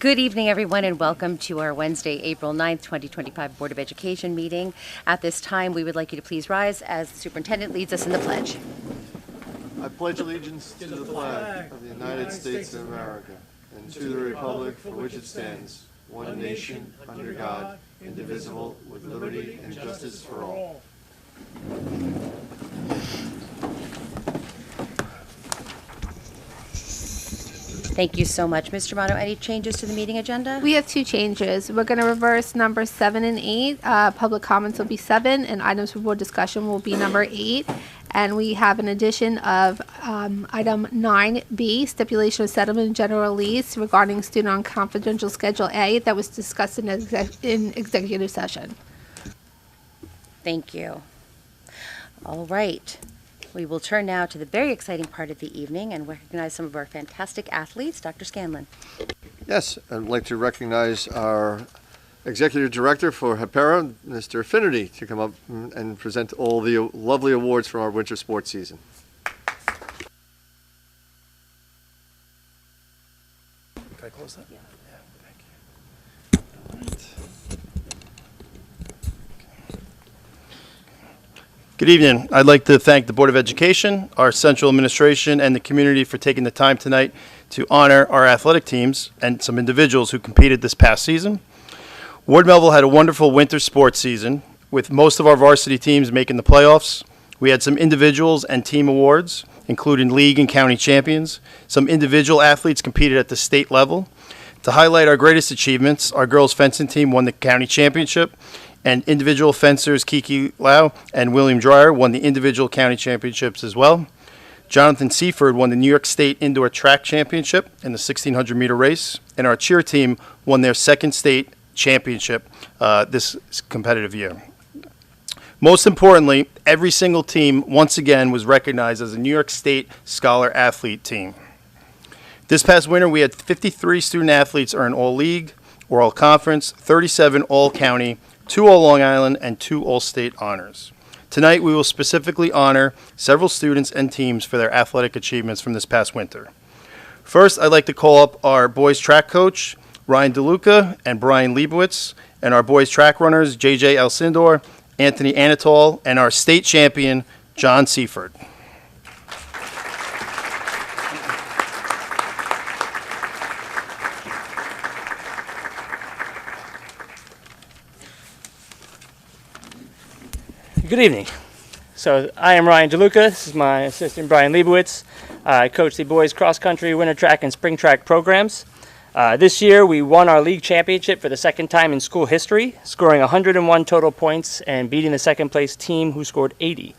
Good evening, everyone, and welcome to our Wednesday, April 9th, 2025 Board of Education meeting. At this time, we would like you to please rise as the superintendent leads us in the pledge. I pledge allegiance to the flag of the United States of America and to the republic for which it stands, one nation, under God, indivisible, with liberty and justice for all. Thank you so much. Mr. Mono, any changes to the meeting agenda? We have two changes. We're going to reverse number 7 and 8. Public comments will be 7, and items for board discussion will be number 8. And we have an addition of item 9B, stipulation of settlement and general release regarding student on confidential Schedule A that was discussed in executive session. Thank you. All right. We will turn now to the very exciting part of the evening and recognize some of our fantastic athletes. Dr. Scanlon. Yes, I'd like to recognize our Executive Director for HEPERA, Mr. Finnerty, to come up and present all the lovely awards from our winter sports season. Can I close that? Yeah. Thank you. All right. Good evening. I'd like to thank the Board of Education, our central administration, and the community for taking the time tonight to honor our athletic teams and some individuals who competed this past season. Ward Melville had a wonderful winter sports season, with most of our varsity teams making the playoffs. We had some individuals and team awards, including league and county champions. Some individual athletes competed at the state level. To highlight our greatest achievements, our girls fencing team won the county championship, and individual fencers Kiki Lau and William Dreyer won the individual county championships as well. Jonathan Seaford won the New York State Indoor Track Championship in the 1,600-meter race, and our cheer team won their second state championship this competitive year. Most importantly, every single team once again was recognized as a New York State Scholar Athlete team. This past winter, we had 53 student athletes earn All-League or All-Conference, 37 All-County, 2 All-Long Island, and 2 All-State honors. Tonight, we will specifically honor several students and teams for their athletic achievements from this past winter. First, I'd like to call up our boys track coach, Ryan DeLuca and Brian Leibowitz, and our boys track runners, JJ Alcindor, Anthony Anatol, and our state champion, John Seaford. Good evening. So I am Ryan DeLuca. This is my assistant, Brian Leibowitz. I coach the boys cross-country, winter track, and spring track programs. This year, we won our league championship for the second time in school history, scoring 101 total points and beating the second-place team who scored 80.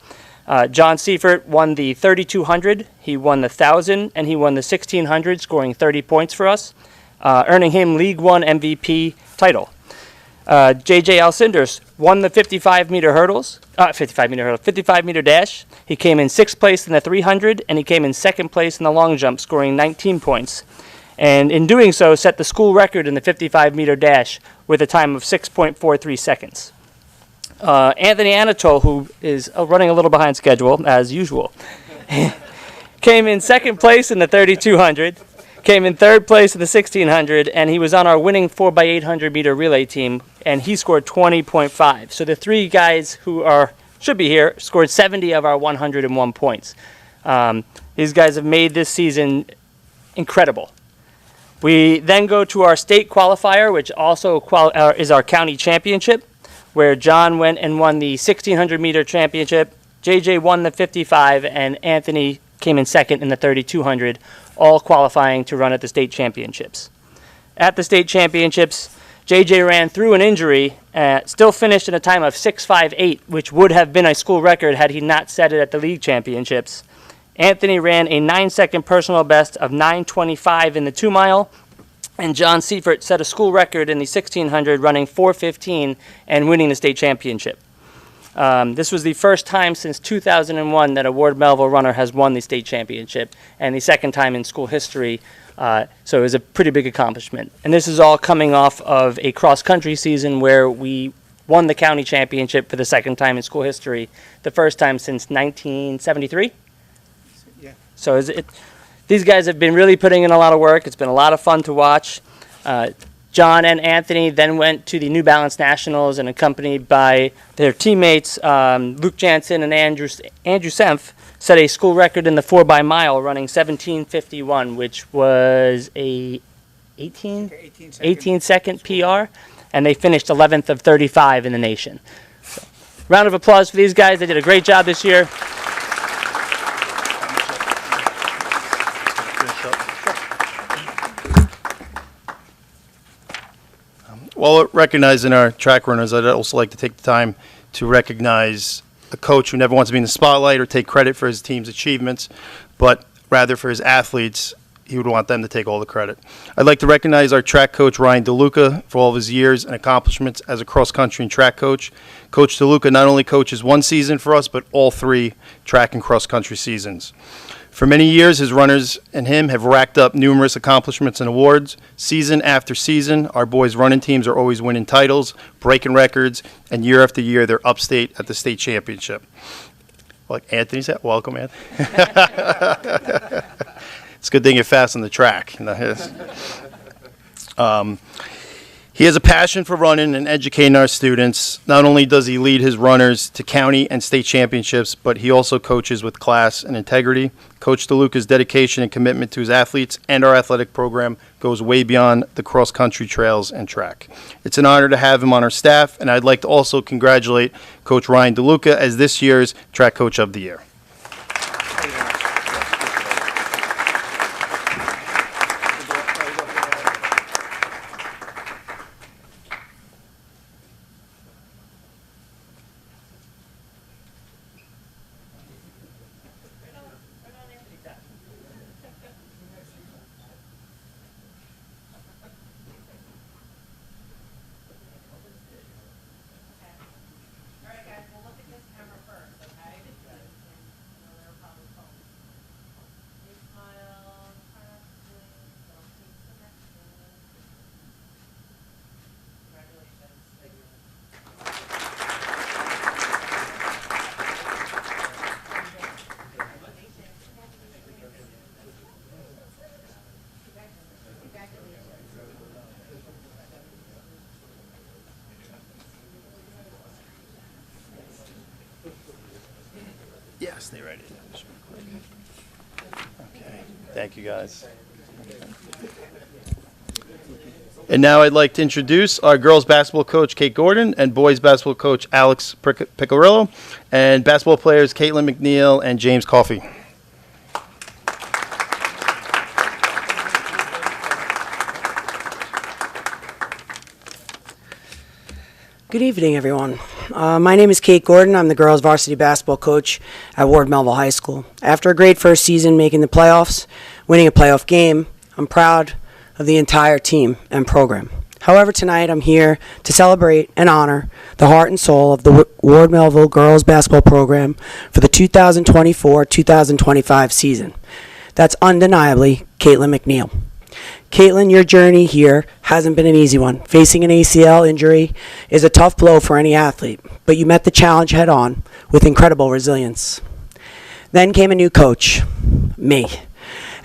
John Seifert won the 3,200, he won the 1,000, and he won the 1,600, scoring 30 points for us, earning him League One MVP title. JJ Alcindor won the 55-meter dash. He came in 6th place in the 300, and he came in 2nd place in the long jump, scoring 19 points. And in doing so, set the school record in the 55-meter dash with a time of 6.43 seconds. Anthony Anatol, who is running a little behind schedule, as usual, came in 2nd place in the 3,200, came in 3rd place in the 1,600, and he was on our winning 4x800 meter relay team, and he scored 20.5. So the three guys who should be here scored 70 of our 101 points. These guys have made this season incredible. We then go to our state qualifier, which also is our county championship, where John went and won the 1,600 meter championship, JJ won the 55, and Anthony came in 2nd in the 3,200, all qualifying to run at the state championships. At the state championships, JJ ran through an injury, still finished in a time of 6.58, which would have been a school record had he not set it at the league championships. Anthony ran a 9-second personal best of 9:25 in the 2-mile, and John Seifert set a school record in the 1,600, running 4:15 and winning the state championship. This was the first time since 2001 that a Ward Melville runner has won the state championship, and the second time in school history, so it was a pretty big accomplishment. And this is all coming off of a cross-country season where we won the county championship for the second time in school history, the first time since 1973. Yeah. So these guys have been really putting in a lot of work. It's been a lot of fun to watch. John and Anthony then went to the New Balance Nationals and accompanied by their teammates, Luke Jansen and Andrew Senf, set a school record in the 4x mile running 17:51, which was a 18 second PR, and they finished 11th of 35 in the nation. So, round of applause for these guys. They did a great job this year. While recognizing our track runners, I'd also like to take the time to recognize a coach who never wants to be in the spotlight or take credit for his team's achievements, but rather for his athletes, he would want them to take all the credit. I'd like to recognize our track coach, Ryan DeLuca, for all of his years and accomplishments as a cross-country and track coach. Coach DeLuca not only coaches one season for us, but all 3 track and cross-country seasons. For many years, his runners and him have racked up numerous accomplishments and awards. Season after season, our boys' running teams are always winning titles, breaking records, and year after year, they're upstate at the state championship. Like Anthony said, welcome, Anthony. It's a good thing you're fast on the track. He has a passion for running and educating our students. Not only does he lead his runners to county and state championships, but he also coaches with class and integrity. Coach DeLuca's dedication and commitment to his athletes and our athletic program goes way beyond the cross-country trails and track. It's an honor to have him on our staff, and I'd like to also congratulate Coach Ryan DeLuca as this year's Track Coach of the Year. Yes, stay ready. Okay, thank you guys. And now I'd like to introduce our girls basketball coach, Kate Gordon, and boys basketball coach, Alex Piccirillo, and basketball players, Caitlin McNeil and James Coffey. Good evening, everyone. My name is Kate Gordon. I'm the girls varsity basketball coach at Ward Melville High School. After a great first season making the playoffs, winning a playoff game, I'm proud of the entire team and program. However, tonight I'm here to celebrate and honor the heart and soul of the Ward Melville girls basketball program for the 2024-2025 season. That's undeniably Caitlin McNeil. Caitlin, your journey here hasn't been an easy one. Facing an ACL injury is a tough blow for any athlete, but you met the challenge head on with incredible resilience. Then came a new coach, me,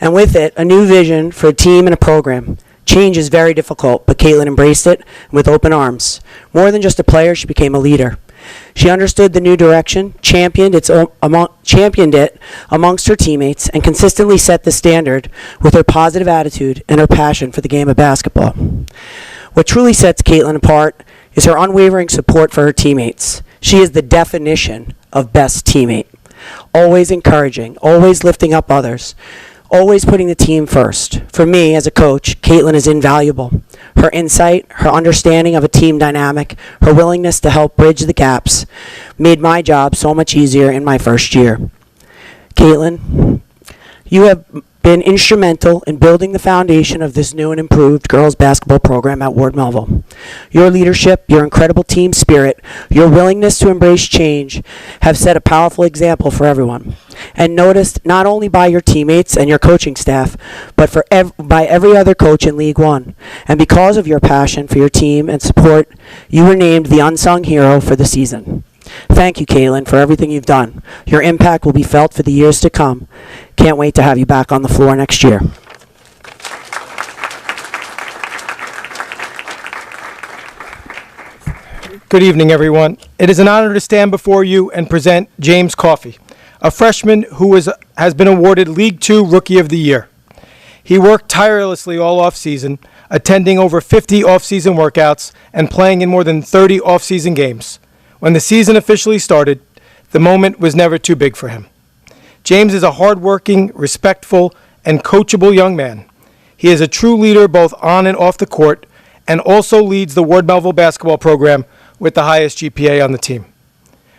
and with it, a new vision for a team and a program. Change is very difficult, but Caitlin embraced it with open arms. More than just a player, she became a leader. She understood the new direction, championed it amongst her teammates, and consistently set the standard with her positive attitude and her passion for the game of basketball. What truly sets Caitlin apart is her unwavering support for her teammates. She is the definition of best teammate. Always encouraging, always lifting up others, always putting the team first. For me, as a coach, Caitlin is invaluable. Her insight, her understanding of a team dynamic, her willingness to help bridge the gaps made my job so much easier in my first year. Caitlin, you have been instrumental in building the foundation of this new and improved girls basketball program at Ward Melville. Your leadership, your incredible team spirit, your willingness to embrace change have set a powerful example for everyone, and noticed not only by your teammates and your coaching staff, but by every other coach in League One. And because of your passion for your team and support, you were named the unsung hero for the season. Thank you, Caitlin, for everything you've done. Your impact will be felt for the years to come. Can't wait to have you back on the floor next year. Good evening, everyone. It is an honor to stand before you and present James Coffey, a freshman who has been awarded League Two Rookie of the Year. He worked tirelessly all off-season, attending over 50 off-season workouts and playing in more than 30 off-season games. When the season officially started, the moment was never too big for him. James is a hard-working, respectful, and coachable young man. He is a true leader both on and off the court, and also leads the Ward Melville basketball program with the highest GPA on the team.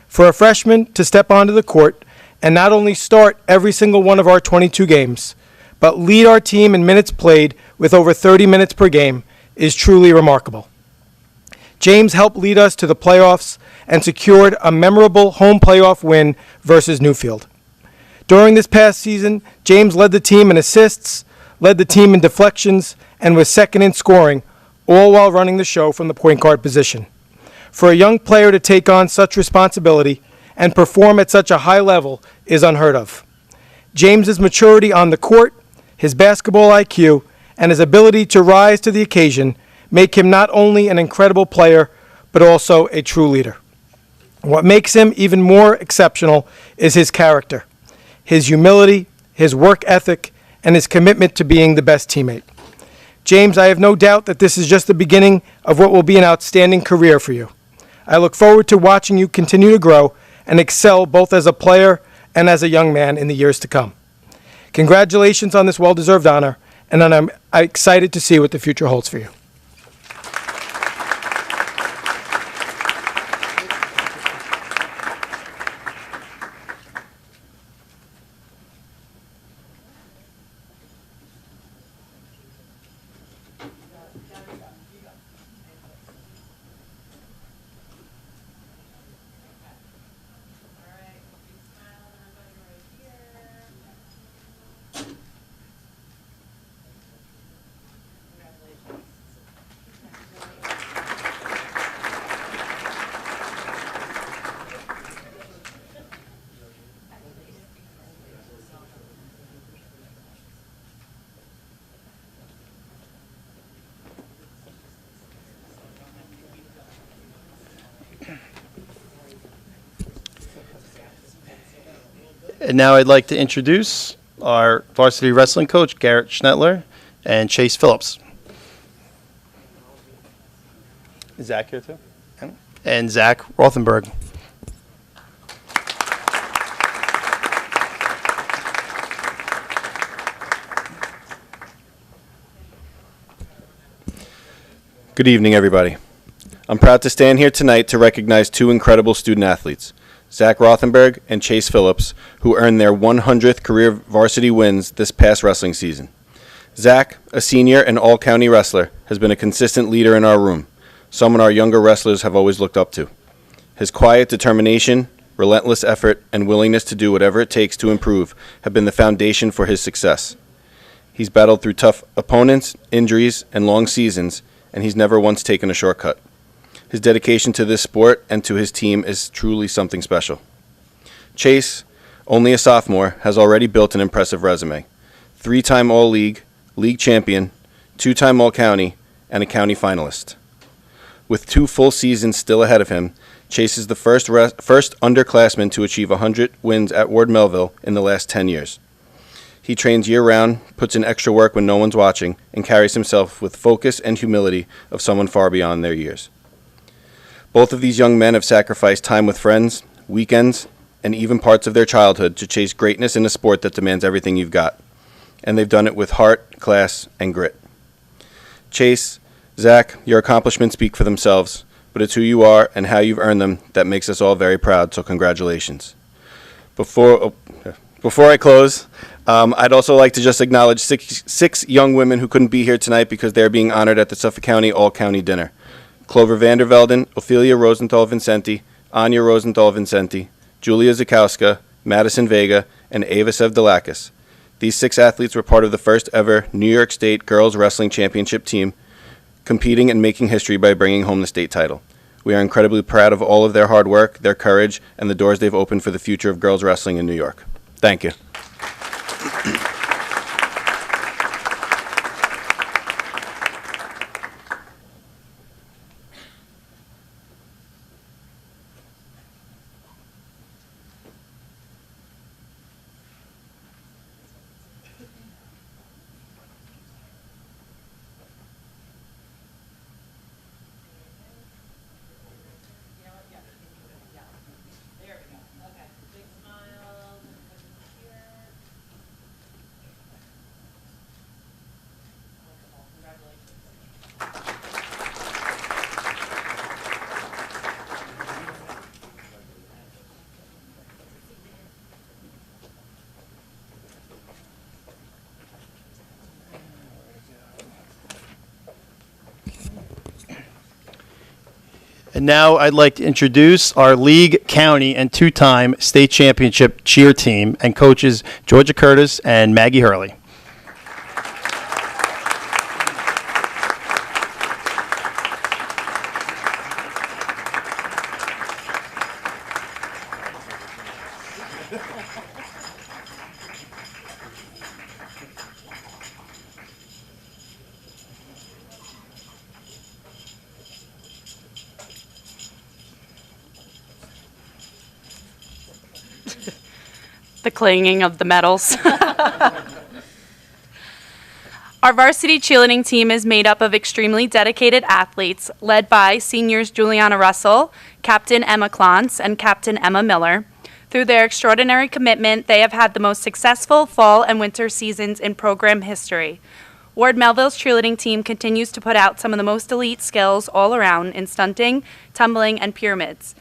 For a freshman to step onto the court and not only start every single one of our 22 games, but lead our team in minutes played with over 30 minutes per game is truly remarkable. James helped lead us to the playoffs and secured a memorable home playoff win versus Newfield. During this past season, James led the team in assists, led the team in deflections, and was second in scoring, all while running the show from the point guard position. For a young player to take on such responsibility and perform at such a high level is unheard of. James's maturity on the court, his basketball IQ, and his ability to rise to the occasion make him not only an incredible player, but also a true leader. What makes him even more exceptional is his character, his humility, his work ethic, and his commitment to being the best teammate. James, I have no doubt that this is just the beginning of what will be an outstanding career for you. I look forward to watching you continue to grow and excel both as a player and as a young man in the years to come. Congratulations on this well-deserved honor, and I'm excited to see what the future holds for you. And now I'd like to introduce our varsity wrestling coach, Garrett Schnettler, and Chase Phillips. Is Zach here too? And Zach Rothenberg. Good evening, everybody. I'm proud to stand here tonight to recognize two incredible student athletes, Zach Rothenberg and Chase Phillips, who earned their 100th career varsity wins this past wrestling season. Zach, a senior and all-county wrestler, has been a consistent leader in our room, someone our younger wrestlers have always looked up to. His quiet determination, relentless effort, and willingness to do whatever it takes to improve have been the foundation for his success. He's battled through tough opponents, injuries, and long seasons, and he's never once taken a shortcut. His dedication to this sport and to his team is truly something special. Chase, only a sophomore, has already built an impressive resume. 3-time All-League, league champion, 2-time All-County, and a county finalist. With 2 full seasons still ahead of him, Chase is the first underclassman to achieve 100 wins at Ward Melville in the last 10 years. He trains year-round, puts in extra work when no one's watching, and carries himself with focus and humility of someone far beyond their years. Both of these young men have sacrificed time with friends, weekends, and even parts of their childhood to chase greatness in a sport that demands everything you've got. And they've done it with heart, class, and grit. Chase, Zach, your accomplishments speak for themselves, but it's who you are and how you've earned them that makes us all very proud, so congratulations. Before I close, I'd also like to just acknowledge six young women who couldn't be here tonight because they're being honored at the Suffolk County All-County Dinner. Clover Vandervelden, Ophelia Rosenthal Vincenti, Anya Rosenthal Vincenti, Julia Zakowska, Madison Vega, and Ava Sevdalakis. These 6 athletes were part of the first ever New York State Girls Wrestling Championship team, competing and making history by bringing home the state title. We are incredibly proud of all of their hard work, their courage, and the doors they've opened for the future of girls wrestling in New York. Thank you. And now I'd like to introduce our league, county, and two-time state championship cheer team and coaches Georgia Curtis and Maggie Hurley. The clanging of the medals. Our varsity cheerleading team is made up of extremely dedicated athletes, led by seniors Juliana Russell, Captain Emma Clance, and Captain Emma Miller. Through their extraordinary commitment, they have had the most successful fall and winter seasons in program history. Ward Melville's cheerleading team continues to put out some of the most elite skills all around in stunting, tumbling, and pyramids.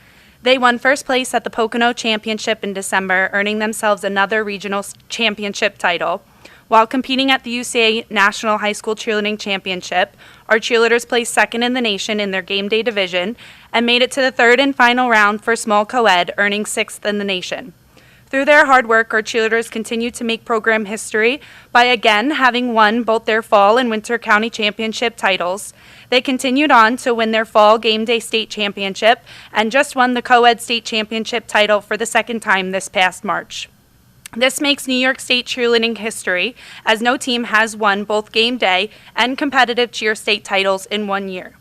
They won first place at the Pocono Championship in December, earning themselves another regional championship title. While competing at the UCA National High School Cheerleading Championship, our cheerleaders placed second in the nation in their game day division and made it to the third and final round for small co-ed, earning sixth in the nation. Through their hard work, our cheerleaders continue to make program history by again having won both their fall and winter county championship titles. They continued on to win their fall game day state championship and just won the co-ed state championship title for the second time this past March. This makes New York State cheerleading history, as no team has won both game day and competitive cheer state titles in 1 year.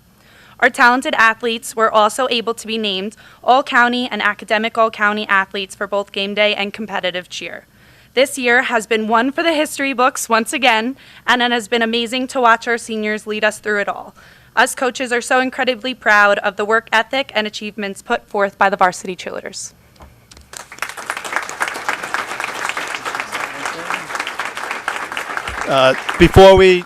Our talented athletes were also able to be named All-County and Academic All-County athletes for both game day and competitive cheer. This year has been one for the history books once again, and it has been amazing to watch our seniors lead us through it all. Us coaches are so incredibly proud of the work ethic and achievements put forth by the varsity cheerleaders. Before we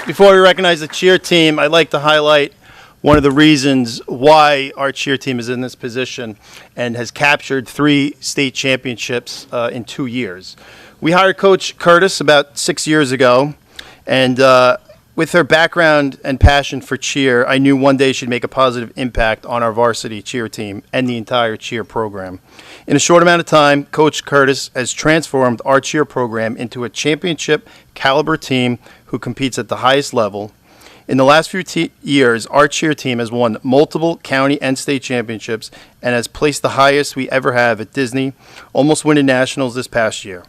recognize the cheer team, I'd like to highlight one of the reasons why our cheer team is in this position and has captured 3 state championships in 2 years. We hired Coach Curtis about 6 years ago, and with her background and passion for cheer, I knew one day she'd make a positive impact on our varsity cheer team and the entire cheer program. In a short amount of time, Coach Curtis has transformed our cheer program into a championship caliber team who competes at the highest level. In the last few years, our cheer team has won multiple county and state championships and has placed the highest we ever have at Disney, almost winning nationals this past year.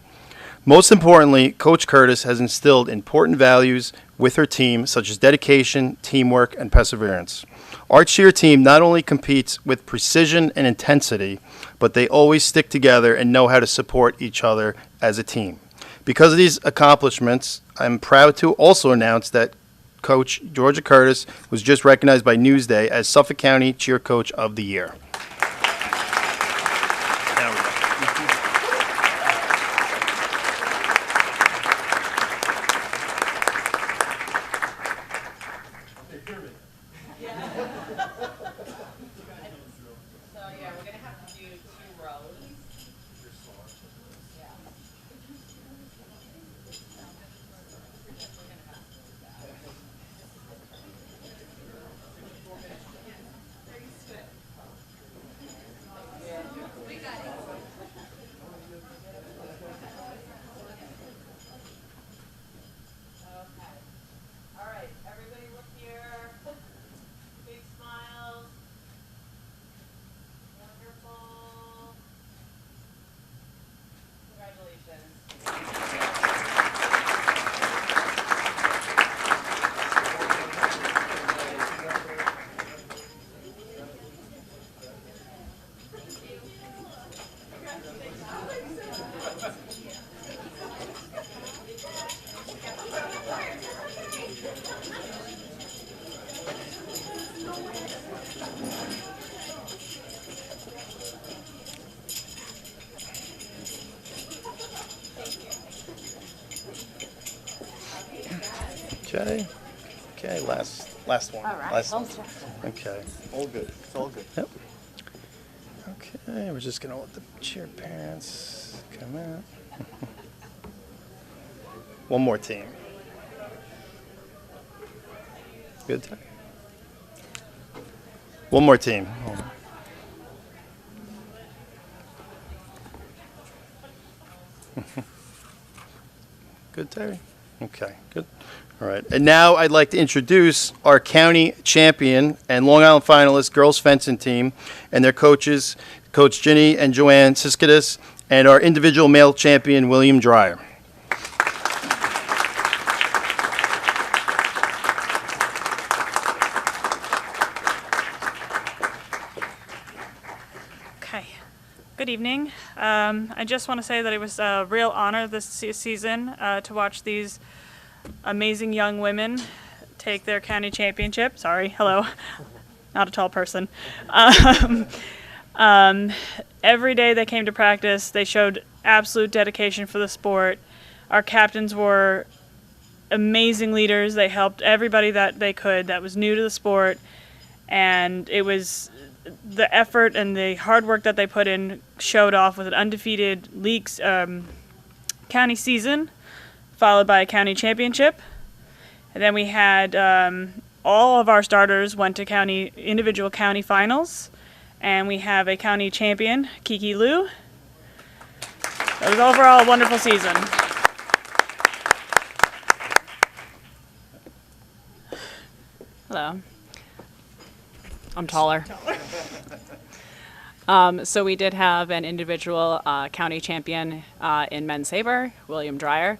Most importantly, Coach Curtis has instilled important values with her team, such as dedication, teamwork, and perseverance. Our cheer team not only competes with precision and intensity, but they always stick together and know how to support each other as a team. Because of these accomplishments, I'm proud to also announce that Coach Georgia Curtis was just recognized by Newsday as Suffolk County Cheer Coach of the Year. Okay, last one. All right. Last one. Okay. All good. It's all good. Yep. Okay, we're just gonna let the cheer parents come out. One more team. Good time. One more team. Good, Terry? Okay, good. All right. And now I'd like to introduce our county champion and Long Island finalist girls fencing team and their coaches, Coach Ginny and Joanne Siskidis, and our individual male champion, William Dreyer. Okay. Good evening. I just want to say that it was a real honor this season to watch these amazing young women take their county championship. Sorry, hello. Not a tall person. Every day they came to practice, they showed absolute dedication for the sport. Our captains were amazing leaders. They helped everybody that they could that was new to the sport. And it was the effort and the hard work that they put in showed off with an undefeated league county season, followed by a county championship. And then we had all of our starters went to individual county finals. And we have a county champion, Kiki Liu. It was overall a wonderful season. Hello. I'm taller. So we did have an individual county champion in men's saber, William Dreyer.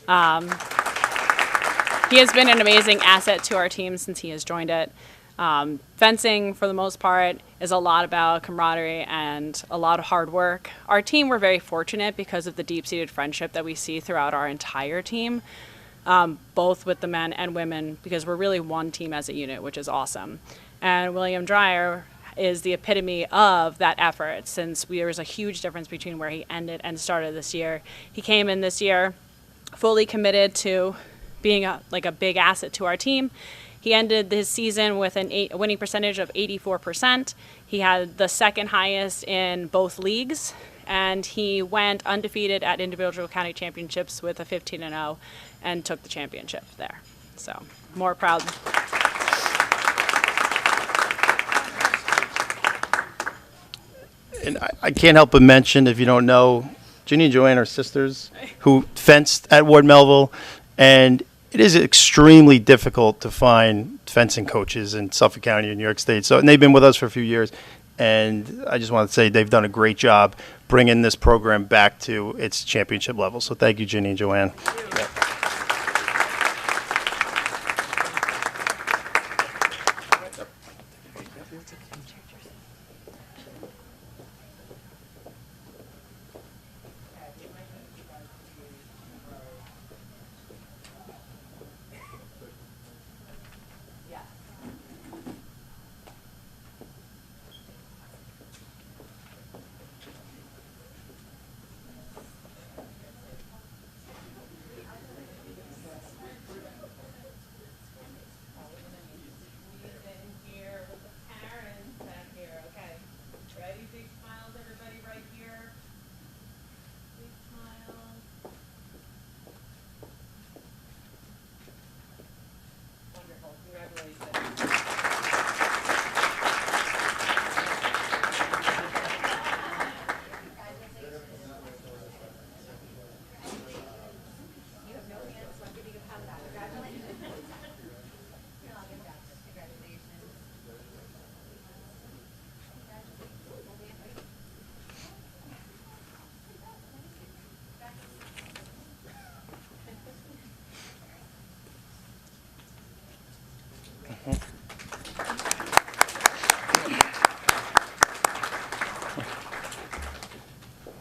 He has been an amazing asset to our team since he has joined it. Fencing, for the most part, is a lot about camaraderie and a lot of hard work. Our team, we're very fortunate because of the deep-seated friendship that we see throughout our entire team, both with the men and women, because we're really one team as a unit, which is awesome. And William Dreyer is the epitome of that effort, since there was a huge difference between where he ended and started this year. He came in this year fully committed to being a big asset to our team. He ended his season with a winning percentage of 84%. He had the second highest in both leagues, and he went undefeated at individual county championships with a 15-0 and took the championship there. So, more proud. And I can't help but mention, if you don't know, Ginny and Joanne are sisters who fenced at Ward Melville, and it is extremely difficult to find fencing coaches in Suffolk County or New York State. So, and they've been with us for a few years, and I just want to say they've done a great job bringing this program back to its championship level. So thank you, Ginny and Joanne.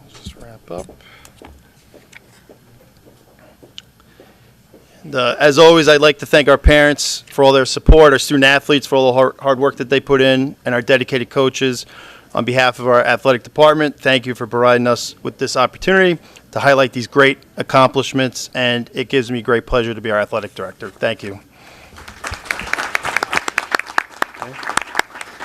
Just wrap up. And, as always, I'd like to thank our parents for all their support, our student athletes for all the hard work that they put in, and our dedicated coaches. On behalf of our athletic department, thank you for providing us with this opportunity to highlight these great accomplishments, and it gives me great pleasure to be our athletic director. Thank you.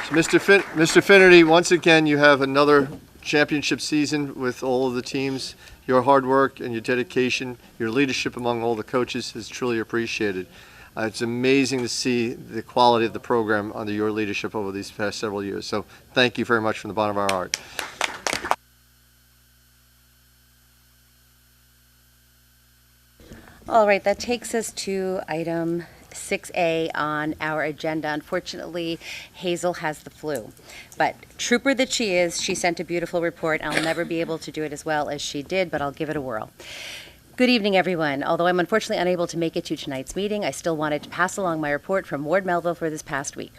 So Mr. Finnerty, once again, you have another championship season with all of the teams. Your hard work and your dedication, your leadership among all the coaches is truly appreciated. It's amazing to see the quality of the program under your leadership over these past several years. So thank you very much from the bottom of our heart. All right, that takes us to item 6A on our agenda. Unfortunately, Hazel has the flu, but trooper that she is, she sent a beautiful report. I'll never be able to do it as well as she did, but I'll give it a whirl. Good evening, everyone. Although I'm unfortunately unable to make it to tonight's meeting, I still wanted to pass along my report from Ward Melville for this past week.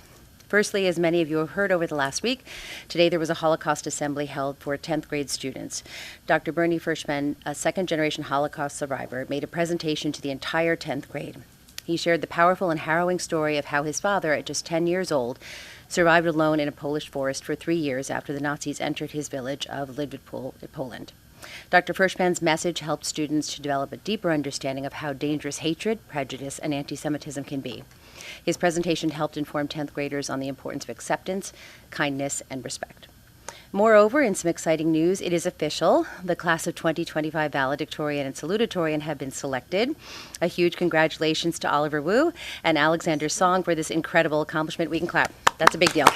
Firstly, as many of you have heard over the last week, today there was a Holocaust assembly held for 10th grade students. Dr. Bernie Frischman, a second-generation Holocaust survivor, made a presentation to the entire 10th grade. He shared the powerful and harrowing story of how his father, at just 10 years old, survived alone in a Polish forest for 3 years after the Nazis entered his village of Lidwina, Poland. Dr. Frischman's message helped students to develop a deeper understanding of how dangerous hatred, prejudice, and anti-Semitism can be. His presentation helped inform 10th graders on the importance of acceptance, kindness, and respect. Moreover, in some exciting news, it is official. The class of 2025 valedictorian and salutatorian have been selected. A huge congratulations to Oliver Wu and Alexander Song for this incredible accomplishment. We can clap. That's a big deal.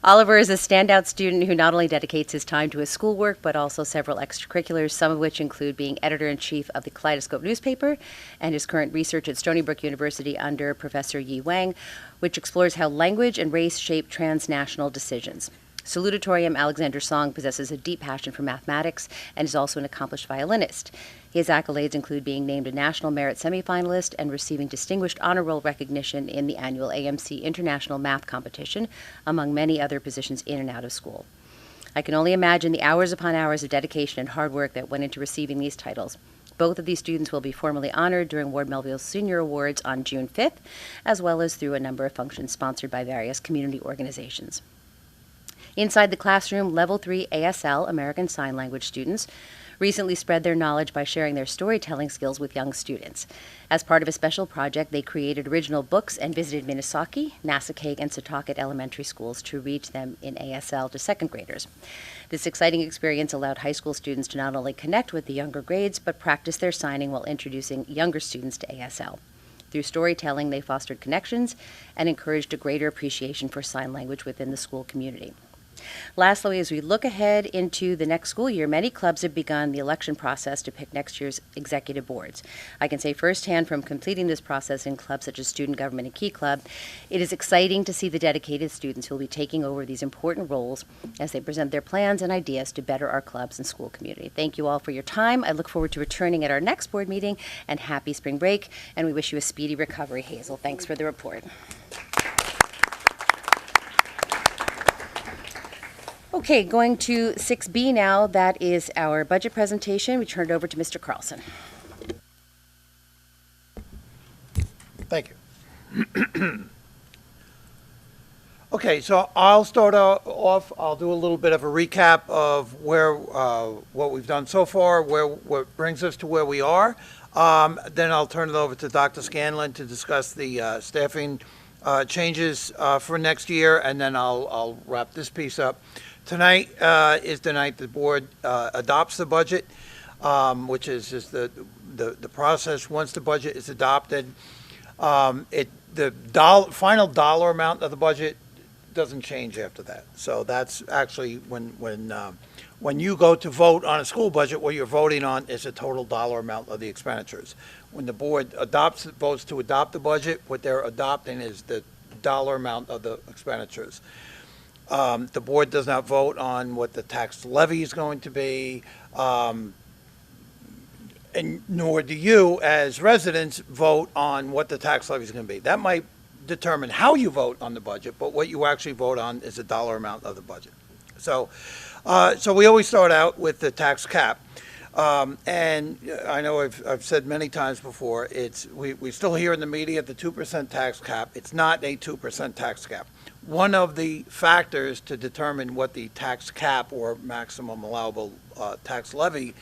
Oliver is a standout student who not only dedicates his time to his schoolwork, but also several extracurriculars, some of which include being editor-in-chief of the Kaleidoscope newspaper and his current research at Stony Brook University under Professor Yi Wang, which explores how language and race shape transnational decisions. Salutatorium Alexander Song possesses a deep passion for mathematics and is also an accomplished violinist. His accolades include being named a National Merit semifinalist and receiving distinguished honor roll recognition in the annual AMC International Math Competition, among many other positions in and out of school. I can only imagine the hours upon hours of dedication and hard work that went into receiving these titles. Both of these students will be formally honored during Ward Melville's Senior Awards on June 5th, as well as through a number of functions sponsored by various community organizations. Inside the classroom, Level 3 ASL, American Sign Language students, recently spread their knowledge by sharing their storytelling skills with young students. As part of a special project, they created original books and visited Minnesota, Nassau, and Setauket elementary schools to read them in ASL to second graders. This exciting experience allowed high school students to not only connect with the younger grades, but practice their signing while introducing younger students to ASL. Through storytelling, they fostered connections and encouraged a greater appreciation for sign language within the school community. Lastly, as we look ahead into the next school year, many clubs have begun the election process to pick next year's executive boards. I can say firsthand from completing this process in clubs such as Student Government and Key Club, it is exciting to see the dedicated students who will be taking over these important roles as they present their plans and ideas to better our clubs and school community. Thank you all for your time. I look forward to returning at our next board meeting, and happy spring break, and we wish you a speedy recovery, Hazel. Thanks for the report. Okay, going to 6B now. That is our budget presentation. We turn it over to Mr. Carlson. Thank you. Okay, so I'll start off. I'll do a little bit of a recap of where what we've done so far, what brings us to where we are. Then I'll turn it over to Dr. Scanlon to discuss the staffing changes for next year, and then I'll wrap this piece up. Tonight is the night the board adopts the budget, which is just the process. Once the budget is adopted, the final dollar amount of the budget doesn't change after that. So that's actually when you go to vote on a school budget, what you're voting on is the total dollar amount of the expenditures. When the board votes to adopt the budget, what they're adopting is the dollar amount of the expenditures. The board does not vote on what the tax levy is going to be, and nor do you, as residents, vote on what the tax levy is going to be. That might determine how you vote on the budget, but what you actually vote on is the dollar amount of the budget. So we always start out with the tax cap. And I know I've said many times before, we still hear in the media the 2% tax cap. It's not a 2% tax cap. One of the factors to determine what the tax cap or maximum allowable tax levy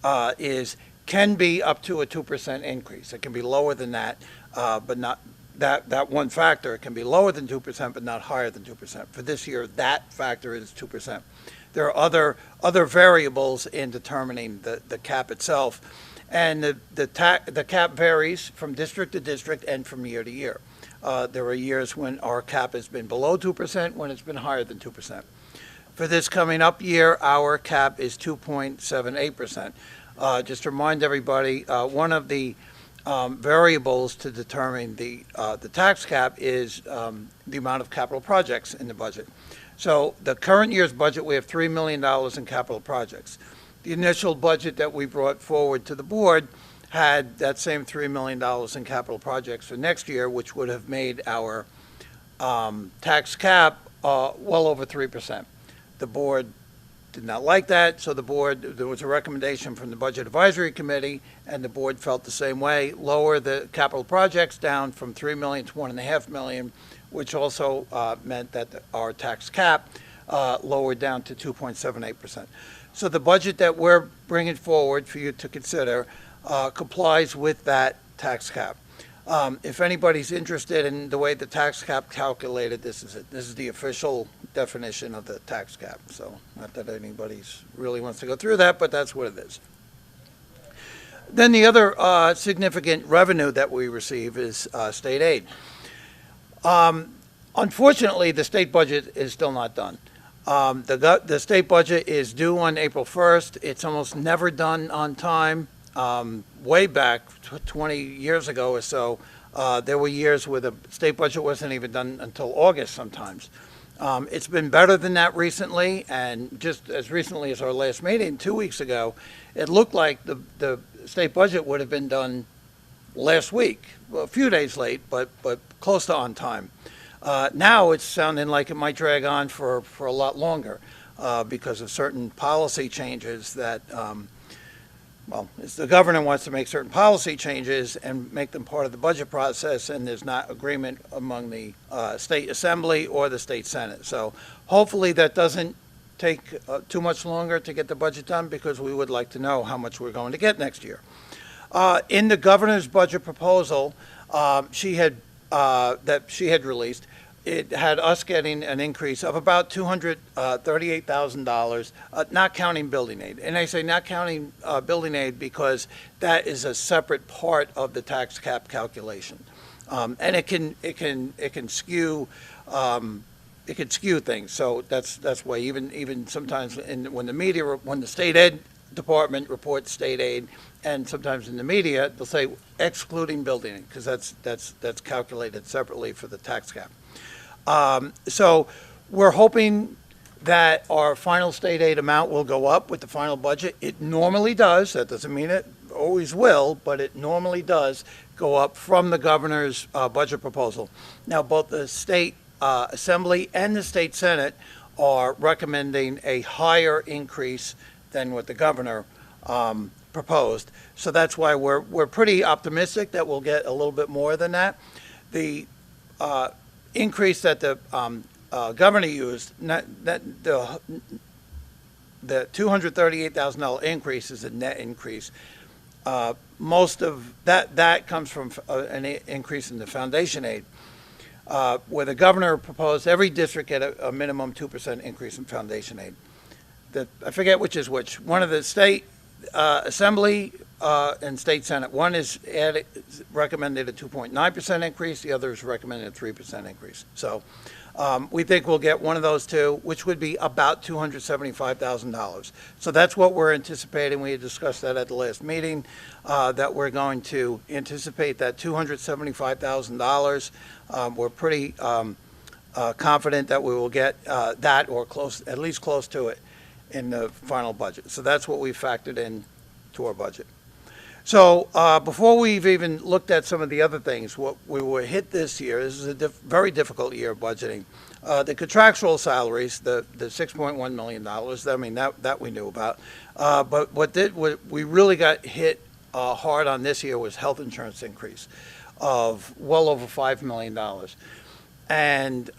can be up to a 2% increase. It can be lower than that, but that one factor. It can be lower than 2%, but not higher than 2%. For this year, that factor is 2%. There are other variables in determining the cap itself, and the cap varies from district to district and from year to year. There are years when our cap has been below 2%, when it's been higher than 2%. For this coming up year, our cap is 2.78%. Just to remind everybody, one of the variables to determine the tax cap is the amount of capital projects in the budget. So the current year's budget, we have $3 million in capital projects. The initial budget that we brought forward to the board had that same $3 million in capital projects for next year, which would have made our tax cap well over 3%. The board did not like that, so there was a recommendation from the Budget Advisory Committee, and the board felt the same way, lower the capital projects down from $3 million to $1.5 million, which also meant that our tax cap lowered down to 2.78%. So the budget that we're bringing forward for you to consider complies with that tax cap. If anybody's interested in the way the tax cap calculated, this is it. This is the official definition of the tax cap. So not that anybody's really wants to go through that, but that's what it is. Then the other significant revenue that we receive is state aid. Unfortunately, the state budget is still not done. The state budget is due on April 1st. It's almost never done on time. Way back 20 years ago or so, there were years where the state budget wasn't even done until August sometimes. It's been better than that recently, and just as recently as our last meeting 2 weeks ago, it looked like the state budget would have been done last week, a few days late, but close to on time. Now it's sounding like it might drag on for a lot longer because of certain policy changes that the governor wants to make certain policy changes and make them part of the budget process, and there's not agreement among the state assembly or the state senate. So hopefully that doesn't take too much longer to get the budget done, because we would like to know how much we're going to get next year. In the governor's budget proposal she had released, it had us getting an increase of about $238,000, not counting building aid. And I say not counting building aid because that is a separate part of the tax cap calculation, and it can skew things. So that's why even sometimes when the state ed department reports state aid, and sometimes in the media they'll say excluding building aid, because that's calculated separately for the tax cap. So we're hoping that our final state aid amount will go up with the final budget. It normally does. That doesn't mean it always will, but it normally does go up from the governor's budget proposal. Now, both the state assembly and the state senate are recommending a higher increase than what the governor proposed. So that's why we're pretty optimistic that we'll get a little bit more than that. The increase that the governor used, the $238,000 increase is a net increase. Most of that comes from an increase in the foundation aid, where the governor proposed every district get a minimum 2% increase in foundation aid. I forget which is which. One of the state assembly and state senate, one is recommended a 2.9% increase, the other is recommended a 3% increase. So we think we'll get one of those two, which would be about $275,000. So that's what we're anticipating. We had discussed that at the last meeting, that we're going to anticipate that $275,000. We're pretty confident that we will get that or close, at least close to it, in the final budget. So that's what we factored in to our budget. So before we've even looked at some of the other things, what we were hit this year, this is a very difficult year of budgeting. The contractual salaries, the $6.1 million, I mean, that we knew about. But what we really got hit hard on this year was health insurance increase of well over $5 million. And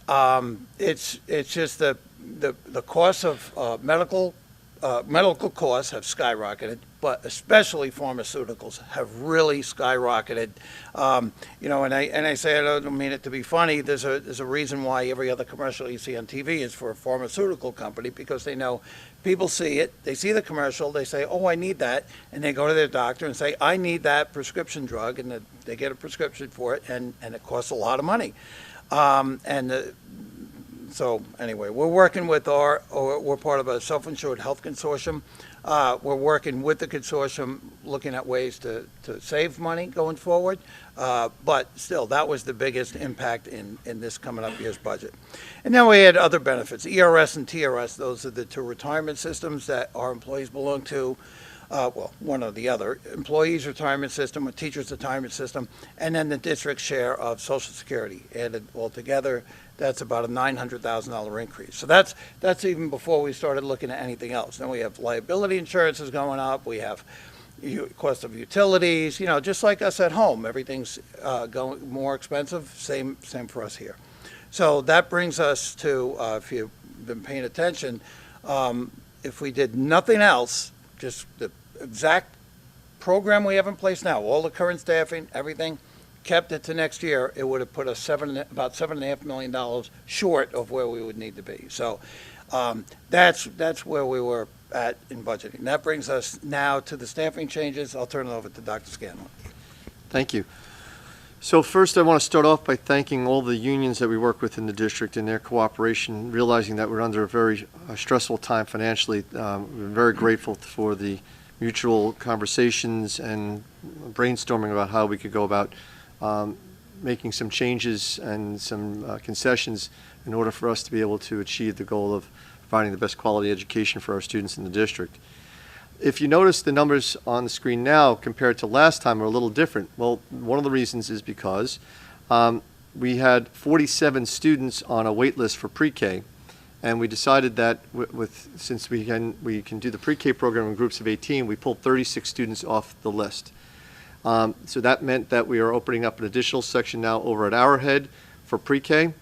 it's just the cost of medical costs have skyrocketed. but especially pharmaceuticals have really skyrocketed. You know, and I say, I don't mean it to be funny. There's a reason why every other commercial you see on TV is for a pharmaceutical company, because they know people see it, they see the commercial, they say, oh, I need that, and they go to their doctor and say, I need that prescription drug, and they get a prescription for it, and it costs a lot of money. So anyway, we're working with we're part of a self-insured health consortium. We're working with the consortium, looking at ways to save money going forward. But still, that was the biggest impact in this coming up year's budget. And then we had other benefits, ERS and TRS. Those are the two retirement systems that our employees belong to. Well, one or the other, employees' retirement system, a teacher's retirement system, and then the district's share of Social Security. Added all together, that's about a $900,000 increase. So that's even before we started looking at anything else. Then we have liability insurance is going up. We have cost of utilities. You know, just like us at home, everything's going more expensive. Same for us here. So that brings us to, if you've been paying attention, if we did nothing else, just the exact program we have in place now, all the current staffing, everything, kept it to next year, it would have put us about $7.5 million short of where we would need to be. So that's where we were at in budgeting. That brings us now to the staffing changes. I'll turn it over to Dr. Scanlon. Thank you. So first, I want to start off by thanking all the unions that we work with in the district and their cooperation, realizing that we're under a very stressful time financially. We're very grateful for the mutual conversations and brainstorming about how we could go about making some changes and some concessions in order for us to be able to achieve the goal of providing the best quality education for our students in the district. If you notice, the numbers on the screen now compared to last time are a little different. Well, one of the reasons is because we had 47 students on a wait list for pre-K, and we decided that since we can do the pre-K program in groups of 18, we pulled 36 students off the list. So that meant that we are opening up an additional section now over at Arrowhead for pre-K,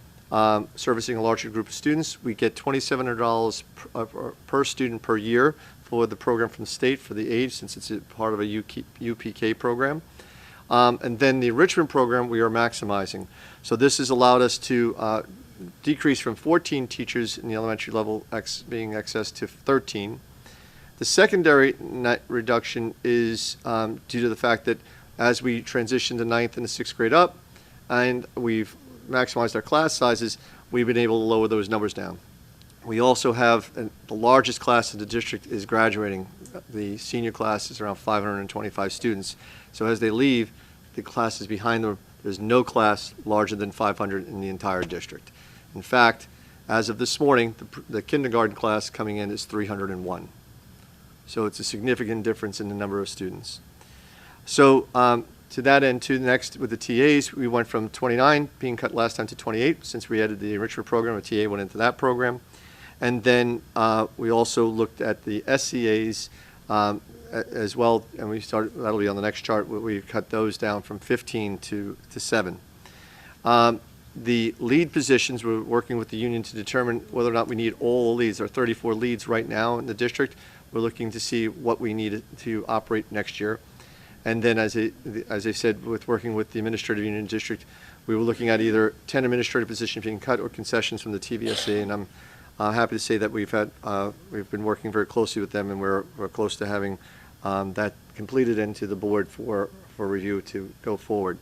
servicing a larger group of students. We get $2,700 per student per year for the program from the state for the age, since it's a part of a UPK program. And then the enrichment program we are maximizing. So this has allowed us to decrease from 14 teachers in the elementary level being accessed to 13. The secondary net reduction is due to the fact that as we transition to 9th and the 6th grade up, and we've maximized our class sizes, we've been able to lower those numbers down. We also have the largest class in the district is graduating. The senior class is around 525 students. So as they leave, the classes behind them, there's no class larger than 500 in the entire district. In fact, as of this morning, the kindergarten class coming in is 301. So it's a significant difference in the number of students. So to that end, to next with the TAs, we went from 29 being cut last time to 28. Since we added the enrichment program, a TA went into that program. And then we also looked at the SCAs as well, and we started, that'll be on the next chart, we cut those down from 15 to 7. The lead positions, we're working with the union to determine whether or not we need all leads. There are 34 leads right now in the district. We're looking to see what we need to operate next year. And then as I said, with working with the administrative union district, we were looking at either 10 administrative positions being cut or concessions from the TVSA, and I'm happy to say that we've been working very closely with them, and we're close to having that completed into the board for review to go forward.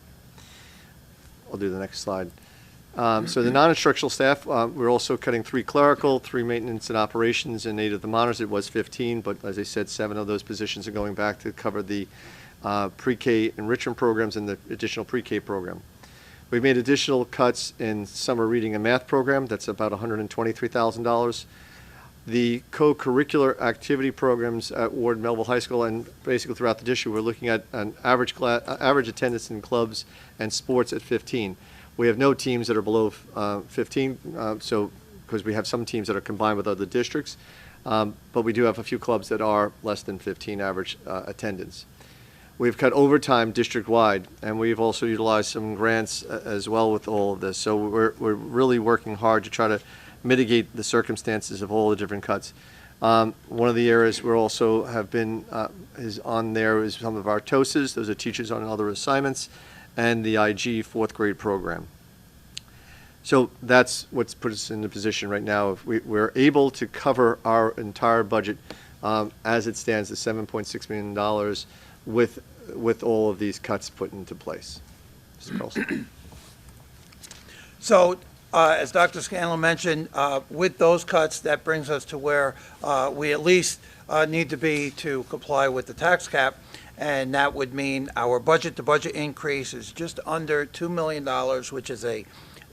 I'll do the next slide. So the non-instructional staff, we're also cutting 3 clerical, 3 maintenance and operations, and 8 of the monitors. It was 15, but as I said, 7 of those positions are going back to cover the pre-K enrichment programs and the additional pre-K program. We've made additional cuts in summer reading and math program. That's about $123,000. The co-curricular activity programs at Ward Melville High School and basically throughout the district, we're looking at an average attendance in clubs and sports at 15. We have no teams that are below 15, so because we have some teams that are combined with other districts, but we do have a few clubs that are less than 15 average attendance. We've cut overtime district-wide, and we've also utilized some grants as well with all of this. So we're really working hard to try to mitigate the circumstances of all the different cuts. One of the areas we're also have been is on there is some of our TOSAs. Those are teachers on other assignments, and the IG fourth grade program. So that's what's put us in the position right now. If we're able to cover our entire budget as it stands, the $7.6 million, with all of these cuts put into place. Mr. Carlson. So, as Dr. Scanlon mentioned, with those cuts, that brings us to where we at least need to be to comply with the tax cap, and that would mean our budget-to-budget increase is just under $2 million, which is a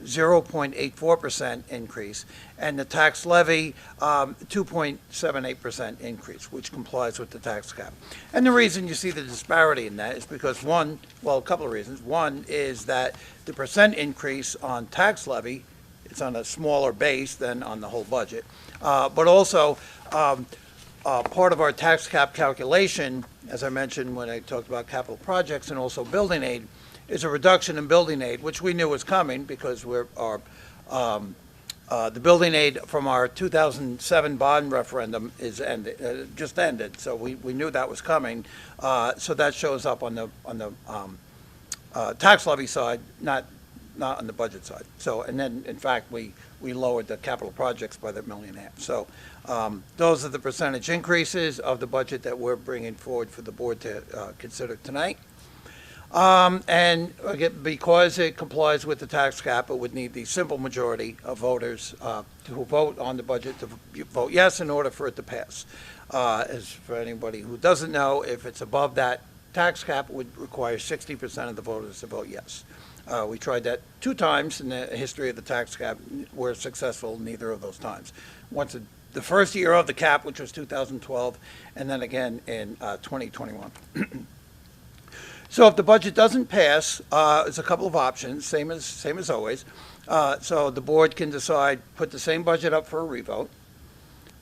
0.84% increase, and the tax levy, 2.78% increase, which complies with the tax cap. And the reason you see the disparity in that is because a couple of reasons. One is that the percent increase on tax levy, it's on a smaller base than on the whole budget. But also, part of our tax cap calculation, as I mentioned when I talked about capital projects and also building aid, is a reduction in building aid, which we knew was coming because the building aid from our 2007 bond referendum just ended, so we knew that was coming. So that shows up on the tax levy side, not on the budget side. So, and then in fact we lowered the capital projects by $1.5 million. So those are the percentage increases of the budget that we're bringing forward for the board to consider tonight. And again, because it complies with the tax cap, it would need the simple majority of voters who vote on the budget to vote yes in order for it to pass. As for anybody who doesn't know, if it's above that tax cap, it would require 60% of the voters to vote yes. We tried that 2 times in the history of the tax cap. We're successful neither of those times. Once the first year of the cap, which was 2012, and then again in 2021. So if the budget doesn't pass, there's a couple of options, same as always. So the board can decide, put the same budget up for a revote,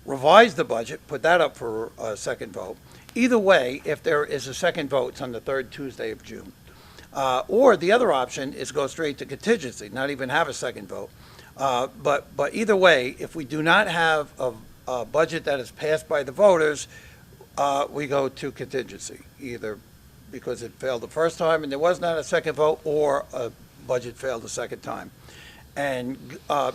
revise the budget, put that up for a second vote. Either way, if there is a second vote, it's on the 3rd Tuesday of June. Or the other option is go straight to contingency, not even have a second vote. But either way, if we do not have a budget that is passed by the voters, we go to contingency, either because it failed the first time and there was not a second vote, or a budget failed the second time. And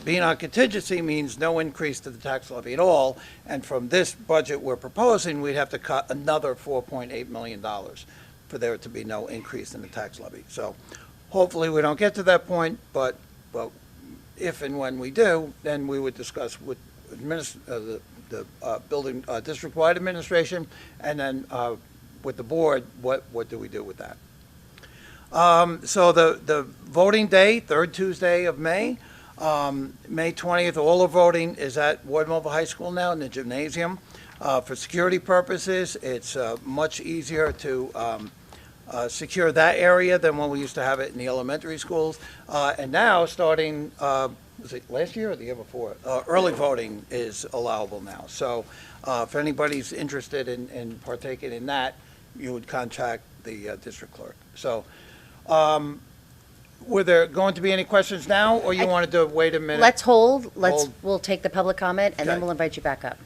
being on contingency means no increase to the tax levy at all, and from this budget we're proposing, we'd have to cut another $4.8 million for there to be no increase in the tax levy. So hopefully we don't get to that point, but if and when we do, then we would discuss with the building district-wide administration, and then with the board, what do we do with that? So the voting day, 3rd Tuesday of May, May 20th, all the voting is at Ward Mobile High School now in the gymnasium. For security purposes, it's much easier to secure that area than when we used to have it in the elementary schools. And now, starting, was it last year or the year before? Early voting is allowable now. So if anybody's interested in partaking in that, you would contact the district clerk. So were there going to be any questions now, or you wanted to wait a minute? Let's hold. Hold. We'll take the public comment, and then Okay. we'll invite you back up.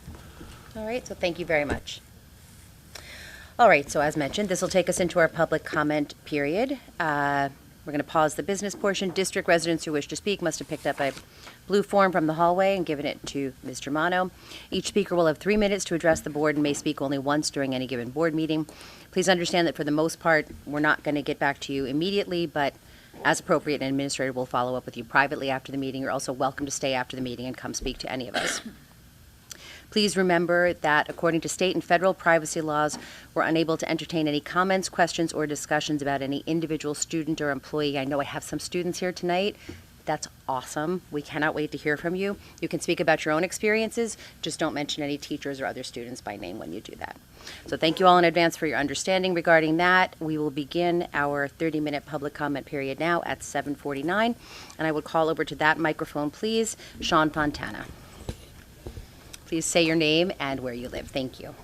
All right, so thank you very much. All right, so as mentioned, this will take us into our public comment period. We're going to pause the business portion. District residents who wish to speak must have picked up a blue form from the hallway and given it to Ms. Germano. Each speaker will have 3 minutes to address the board and may speak only once during any given board meeting. Please understand that for the most part, we're not going to get back to you immediately, but as appropriate, an administrator will follow up with you privately after the meeting. You're also welcome to stay after the meeting and come speak to any of us. Please remember that according to state and federal privacy laws, we're unable to entertain any comments, questions, or discussions about any individual student or employee. I know I have some students here tonight. That's awesome. We cannot wait to hear from you. You can speak about your own experiences. Just don't mention any teachers or other students by name when you do that. So thank you all in advance for your understanding regarding that. We will begin our 30-minute public comment period now at 7:49. And I would call over to that microphone, please, Sean Fontana. Please say your name and where you live. Thank you.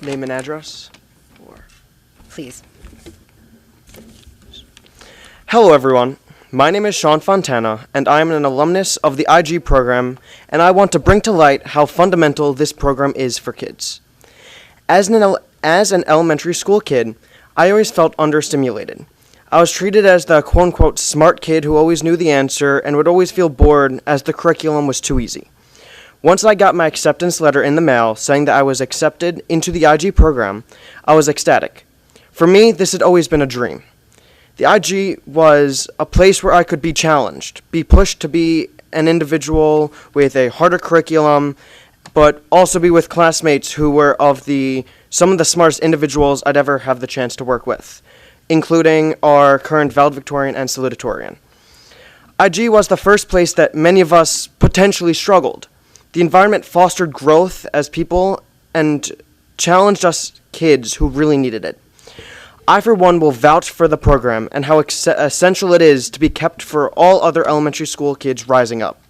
Name and address? Please. Hello, everyone. My name is Sean Fontana, and I am an alumnus of the IG program, and I want to bring to light how fundamental this program is for kids. As an elementary school kid, I always felt understimulated. I was treated as the quote-unquote smart kid who always knew the answer and would always feel bored as the curriculum was too easy. Once I got my acceptance letter in the mail saying that I was accepted into the IG program, I was ecstatic. For me, this had always been a dream. The IG was a place where I could be challenged, be pushed to be an individual with a harder curriculum, but also be with classmates who were some of the smartest individuals I'd ever have the chance to work with, including our current valedictorian and salutatorian. IG was the first place that many of us potentially struggled. The environment fostered growth as people and challenged us kids who really needed it. I, for one, will vouch for the program and how essential it is to be kept for all other elementary school kids rising up.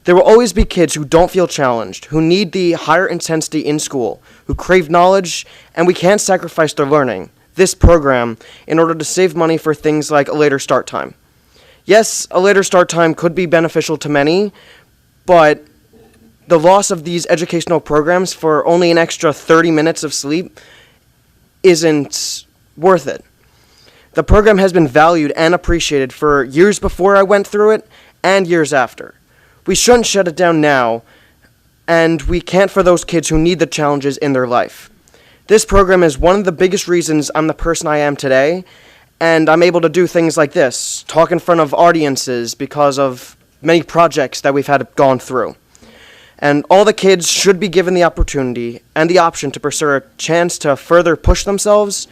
There will always be kids who don't feel challenged, who need the higher intensity in school, who crave knowledge, and we can't sacrifice their learning, this program, in order to save money for things like a later start time. Yes, a later start time could be beneficial to many, but the loss of these educational programs for only an extra 30 minutes of sleep isn't worth it. The program has been valued and appreciated for years before I went through it and years after. We shouldn't shut it down now, and we can't for those kids who need the challenges in their life. This program is one of the biggest reasons I'm the person I am today, and I'm able to do things like this, talk in front of audiences because of many projects that we've had gone through. And all the kids should be given the opportunity and the option to pursue a chance to further push themselves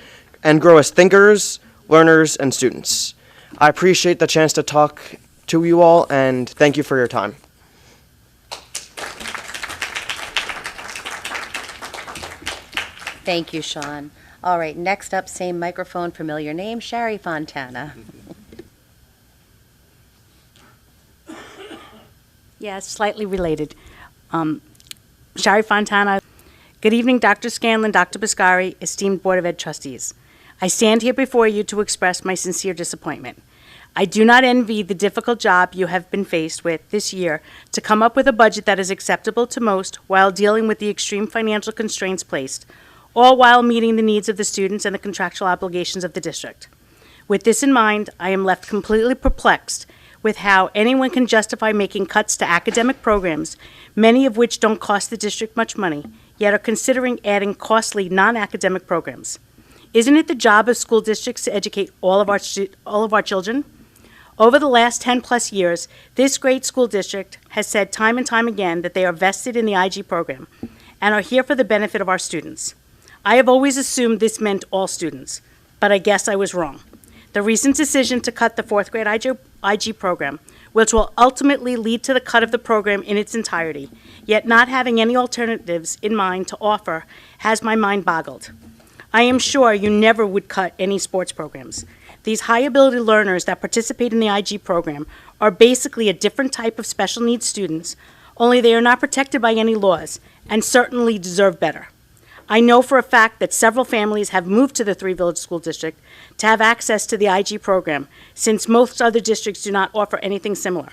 and grow as thinkers, learners, and students. I appreciate the chance to talk to you all, and thank you for your time. Thank you, Sean. All right, next up, same microphone, familiar name, Shari Fontana. Yeah, it's slightly related. Shari Fontana. Good evening, Dr. Scanlon, Dr. Biscari, esteemed Board of Ed trustees. I stand here before you to express my sincere disappointment. I do not envy the difficult job you have been faced with this year to come up with a budget that is acceptable to most while dealing with the extreme financial constraints placed, all while meeting the needs of the students and the contractual obligations of the district. With this in mind, I am left completely perplexed with how anyone can justify making cuts to academic programs, many of which don't cost the district much money, yet are considering adding costly non-academic programs. Isn't it the job of school districts to educate all of our children? Over the last 10-plus years, this great school district has said time and time again that they are vested in the IG program and are here for the benefit of our students. I have always assumed this meant all students, but I guess I was wrong. The recent decision to cut the fourth grade IG program, which will ultimately lead to the cut of the program in its entirety, yet not having any alternatives in mind to offer, has my mind boggled. I am sure you never would cut any sports programs. These high-ability learners that participate in the IG program are basically a different type of special needs students, only they are not protected by any laws and certainly deserve better. I know for a fact that several families have moved to the Three Village School District to have access to the IG program, since most other districts do not offer anything similar.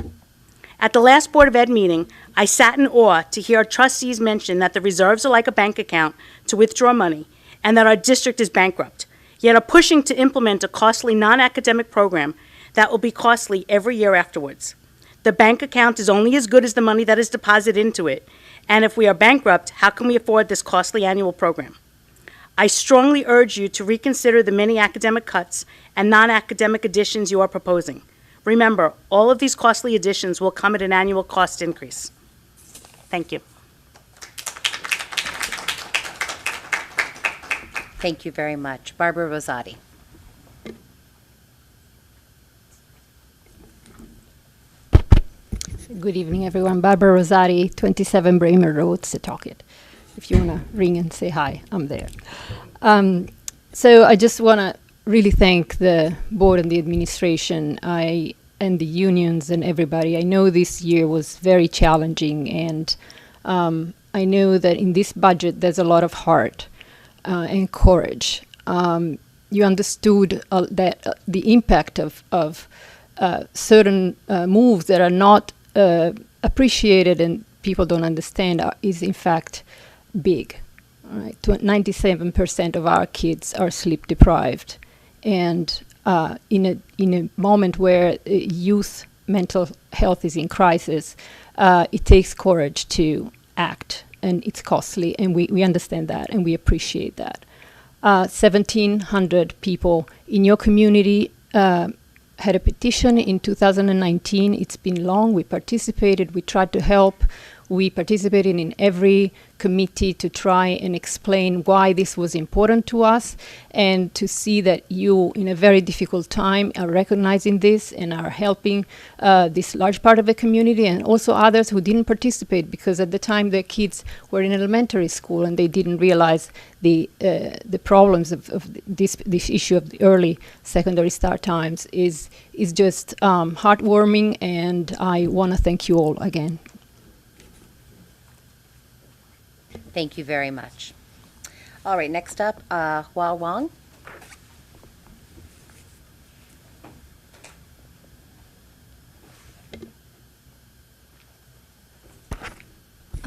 At the last Board of Ed meeting, I sat in awe to hear trustees mention that the reserves are like a bank account to withdraw money, and that our district is bankrupt, yet are pushing to implement a costly non-academic program that will be costly every year afterwards. The bank account is only as good as the money that is deposited into it, and if we are bankrupt, how can we afford this costly annual program? I strongly urge you to reconsider the many academic cuts and non-academic additions you are proposing. Remember, all of these costly additions will come at an annual cost increase. Thank you. Thank you very much. Barbara Rosati. Good evening, everyone. Barbara Rosati, 27 Bramer Road, Setauket. If you want to ring and say hi, I'm there. So I just want to really thank the board and the administration and the unions and everybody. I know this year was very challenging, and I know that in this budget there's a lot of heart and courage. You understood that the impact of certain moves that are not appreciated and people don't understand is in fact big. Right? 97% of our kids are sleep deprived, and in a moment where youth mental health is in crisis, it takes courage to act, and it's costly, and we understand that and we appreciate that. 1,700 people in your community had a petition in 2019. It's been long. We participated. We tried to help. We participated in every committee to try and explain why this was important to us, and to see that you, in a very difficult time, are recognizing this and are helping this large part of the community, and also others who didn't participate because at the time their kids were in elementary school and they didn't realize the problems of this issue of the early secondary start times is just heartwarming, and I want to thank you all again. Thank you very much. All right, next up, Hua Wang.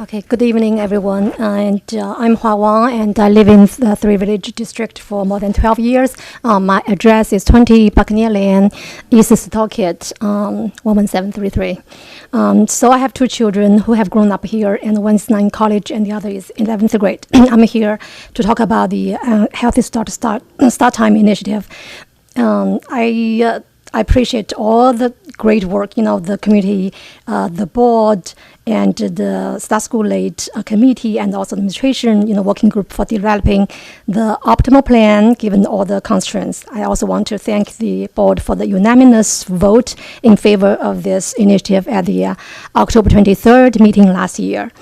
Okay, good evening, everyone. And I'm Hua Wang, and I live in the Three Village district for more than 12 years. My address is 20 Buccaneer Lane, East Stockett, 11733. So I have two children who have grown up here, and one's now in college, and the other is 11th grade. I'm here to talk about the Healthy Start Time initiative. I appreciate all the great work, the community, the board, and the Start School Late committee, and also the administration, working group for developing the optimal plan given all the constraints. I also want to thank the board for the unanimous vote in favor of this initiative at the October 23rd meeting last year.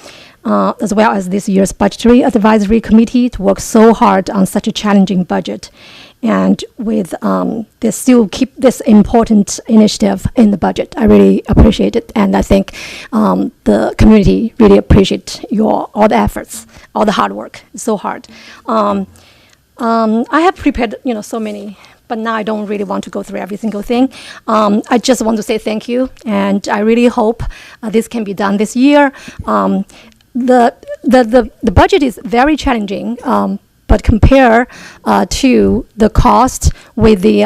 As well as this year's Budgetary Advisory Committee to work so hard on such a challenging budget. And with this, still keep this important initiative in the budget. I really appreciate it, and I think the community really appreciate all the efforts, all the hard work. It's so hard. I have prepared, so many, but now I don't really want to go through every single thing. I just want to say thank you, and I really hope this can be done this year. The budget is very challenging. But compare to the cost with the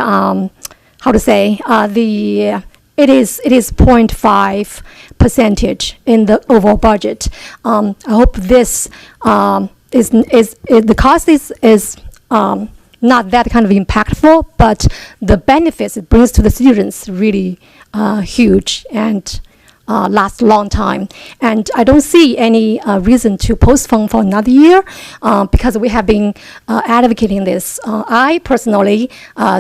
it is 0.5% in the overall budget. I hope this is the cost is not that kind of impactful, but the benefits it brings to the students really huge and last a long time. And I don't see any reason to postpone for another year because we have been advocating this. I personally,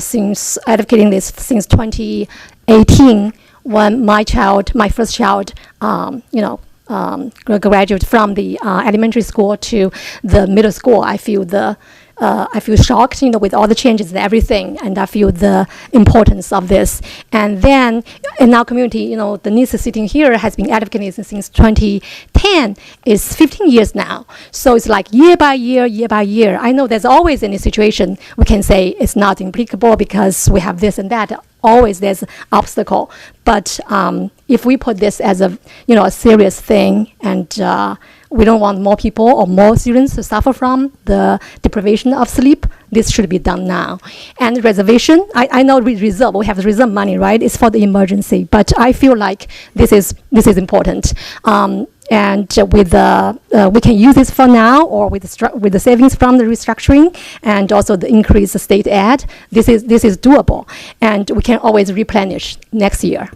since advocating this since 2018, when my first child, graduated from the elementary school to the middle school, I feel shocked, with all the changes and everything, and I feel the importance of this. And then in our community, the NISA sitting here has been advocating since 2010. It's 15 years now. So it's like year by year. I know there's always any situation we can say it's not applicable because we have this and that. Always there's obstacle. But if we put this as a serious thing, and we don't want more people or more students to suffer from the deprivation of sleep, this should be done now. And reservation, I know we have reserve money, right? It's for the emergency, but I feel like this is important. And with we can use this for now, or with the savings from the restructuring, and also the increased state aid. This is doable, and we can always replenish next year.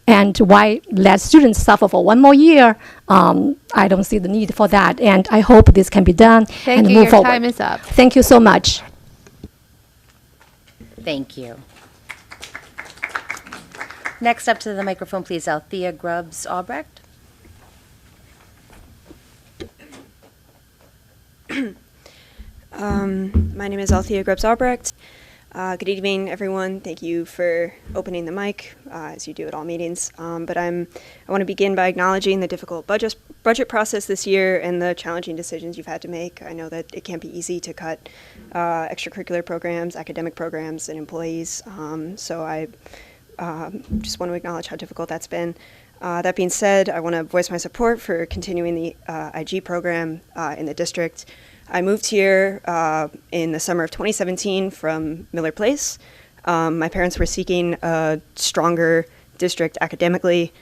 And why let students suffer for one more year? I don't see the need for that, and I hope this can be done and move Your forward. time is up. Thank you so much. Thank you. Next up to the microphone, please, Althea Grubbs Albrecht. My name is Althea Grubbs Albrecht. Good evening, everyone. Thank you for opening the mic, as you do at all meetings. But I want to begin by acknowledging the difficult budget process this year and the challenging decisions you've had to make. I know that it can't be easy to cut extracurricular programs, academic programs, and employees. So I just want to acknowledge how difficult that's been. That being said, I want to voice my support for continuing the IG program in the district. I moved here in the summer of 2017 from Miller Place. My parents were seeking a stronger district academically.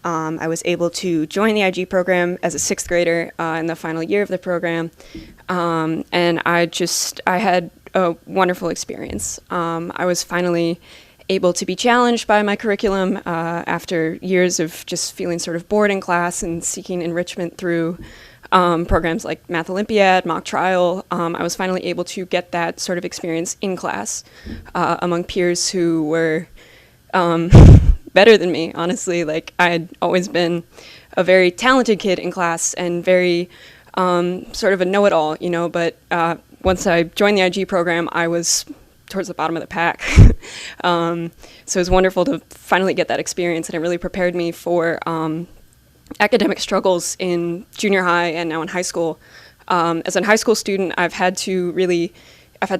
I was able to join the IG program as a 6th grader in the final year of the program, and I had a wonderful experience. I was finally able to be challenged by my curriculum after years of just feeling sort of bored in class and seeking enrichment through programs like Math Olympiad, mock trial. I was finally able to get that sort of experience in class among peers who were better than me, honestly. Like, I had always been a very talented kid in class and very sort of a know-it-all, you know, but once I joined the IG program, I was towards the bottom of the pack. So it was wonderful to finally get that experience, and it really prepared me for academic struggles in junior high and now in high school. As a high school student, I've had to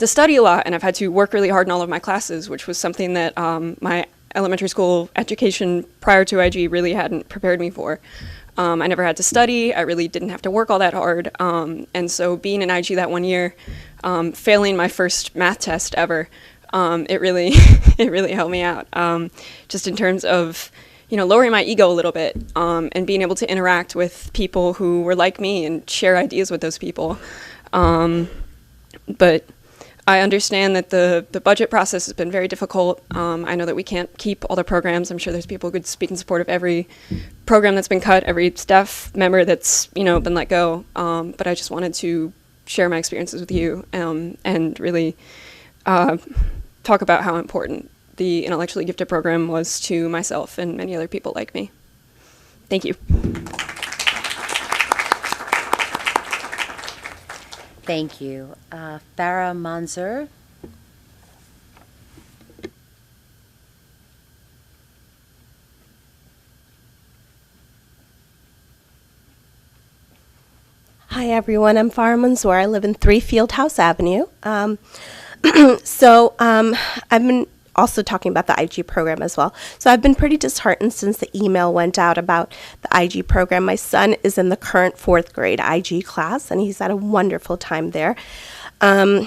study a lot, and I've had to work really hard in all of my classes, which was something that my elementary school education prior to IG really hadn't prepared me for. I never had to study. I really didn't have to work all that hard. And so being in IG that one year, failing my first math test ever, it really it really helped me out. Just in terms of, you know, lowering my ego a little bit, and being able to interact with people who were like me and share ideas with those people. But I understand that the budget process has been very difficult. I know that we can't keep all the programs. I'm sure there's people who could speak in support of every program that's been cut, every staff member that's, you know, been let go. But I just wanted to share my experiences with you, and really talk about how important the intellectually gifted program was to myself and many other people like me. Thank you. Thank you. Farah Manzoor. Hi everyone, I'm Farah Manzoor. I live in 3 Fieldhouse Avenue. I've been also talking about the IG program as well. So I've been pretty disheartened since the email went out about the IG program. My son is in the current 4th grade IG class, and he's had a wonderful time there.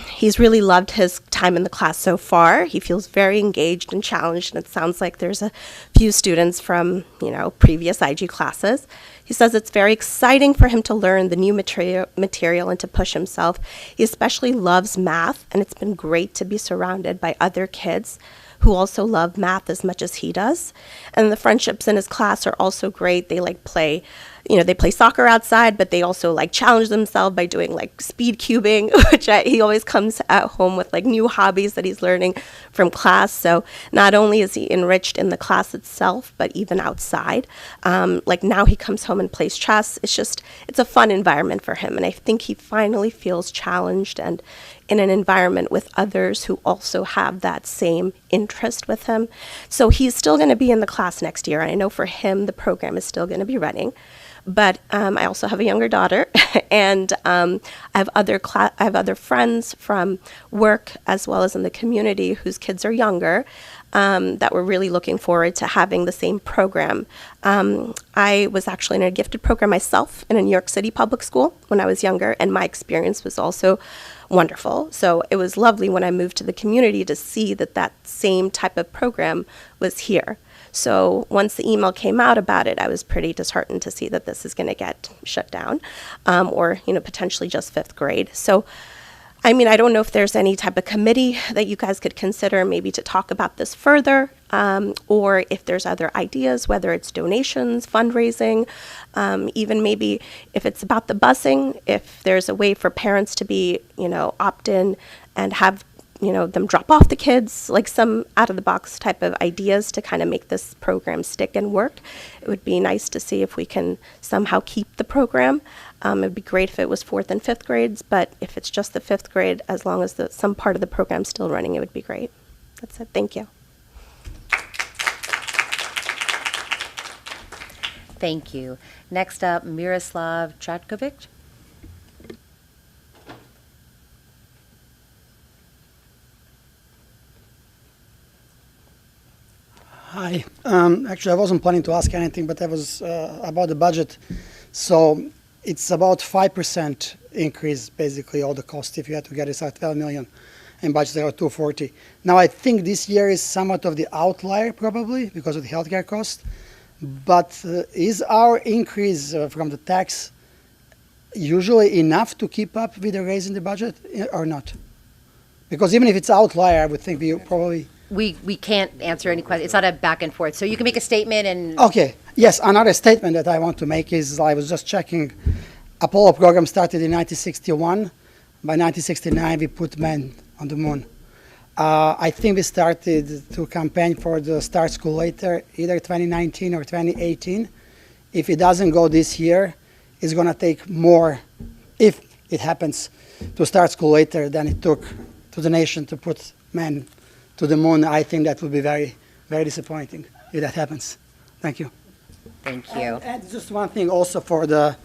He's really loved his time in the class so far. He feels very engaged and challenged, and it sounds like there's a few students from, you know, previous IG classes. He says it's very exciting for him to learn the new material and to push himself. He especially loves math, and it's been great to be surrounded by other kids who also love math as much as he does. And the friendships in his class are also great. They play soccer outside, but they also challenge themselves by doing speed cubing, which he always comes at home with new hobbies that he's learning from class. So not only is he enriched in the class itself, but even outside. Now he comes home and plays chess. It's a fun environment for him. And I think he finally feels challenged and in an environment with others who also have that same interest with him. So he's still going to be in the class next year. And I know for him, the program is still going to be running. But I also have a younger daughter, and I have other friends from work as well as in the community whose kids are younger that were really looking forward to having the same program. I was actually in a gifted program myself in a New York City public school when I was younger, and my experience was also wonderful. So it was lovely when I moved to the community to see that same type of program was here. So once the email came out about it, I was pretty disheartened to see that this is going to get shut down, or potentially just 5th grade. So, I don't know if there's any type of committee that you guys could consider maybe to talk about this further, or if there's other ideas, whether it's donations, fundraising, even maybe if it's about the busing, if there's a way for parents to be, opt in and have them drop off the kids, some out-of-the-box type of ideas to kind of make this program stick and work. It would be nice to see if we can somehow keep the program. It would be great if it was 4th and 5th grades, but if it's just the 5th grade, as long as some part of the program's still running, it would be great. That's it. Thank you. Thank you. Next up, Miroslav Chatkovic. Hi. Actually, I wasn't planning to ask anything, but I was about the budget. So it's about 5% increase, basically, all the cost if you had to get it at 12 million and budget about 240. Now, I think this year is somewhat of the outlier, probably, because of the healthcare cost. But is our increase from the tax usually enough to keep up with the raise in the budget or not? Because even if it's outlier, I would think we probably... We can't answer any question. It's not a back and forth. So you can make a statement and... Okay. Yes, another statement that I want to make is I was just checking. Apollo program started in 1961. By 1969, we put men on the moon. I think we started to campaign for the Start School Later, either 2019 or 2018. If it doesn't go this year, it's going to take more, if it happens, to start school later than it took to the nation to put men to the moon. I think that would be very, very disappointing if that happens. Thank you. Thank you. And just one thing also for the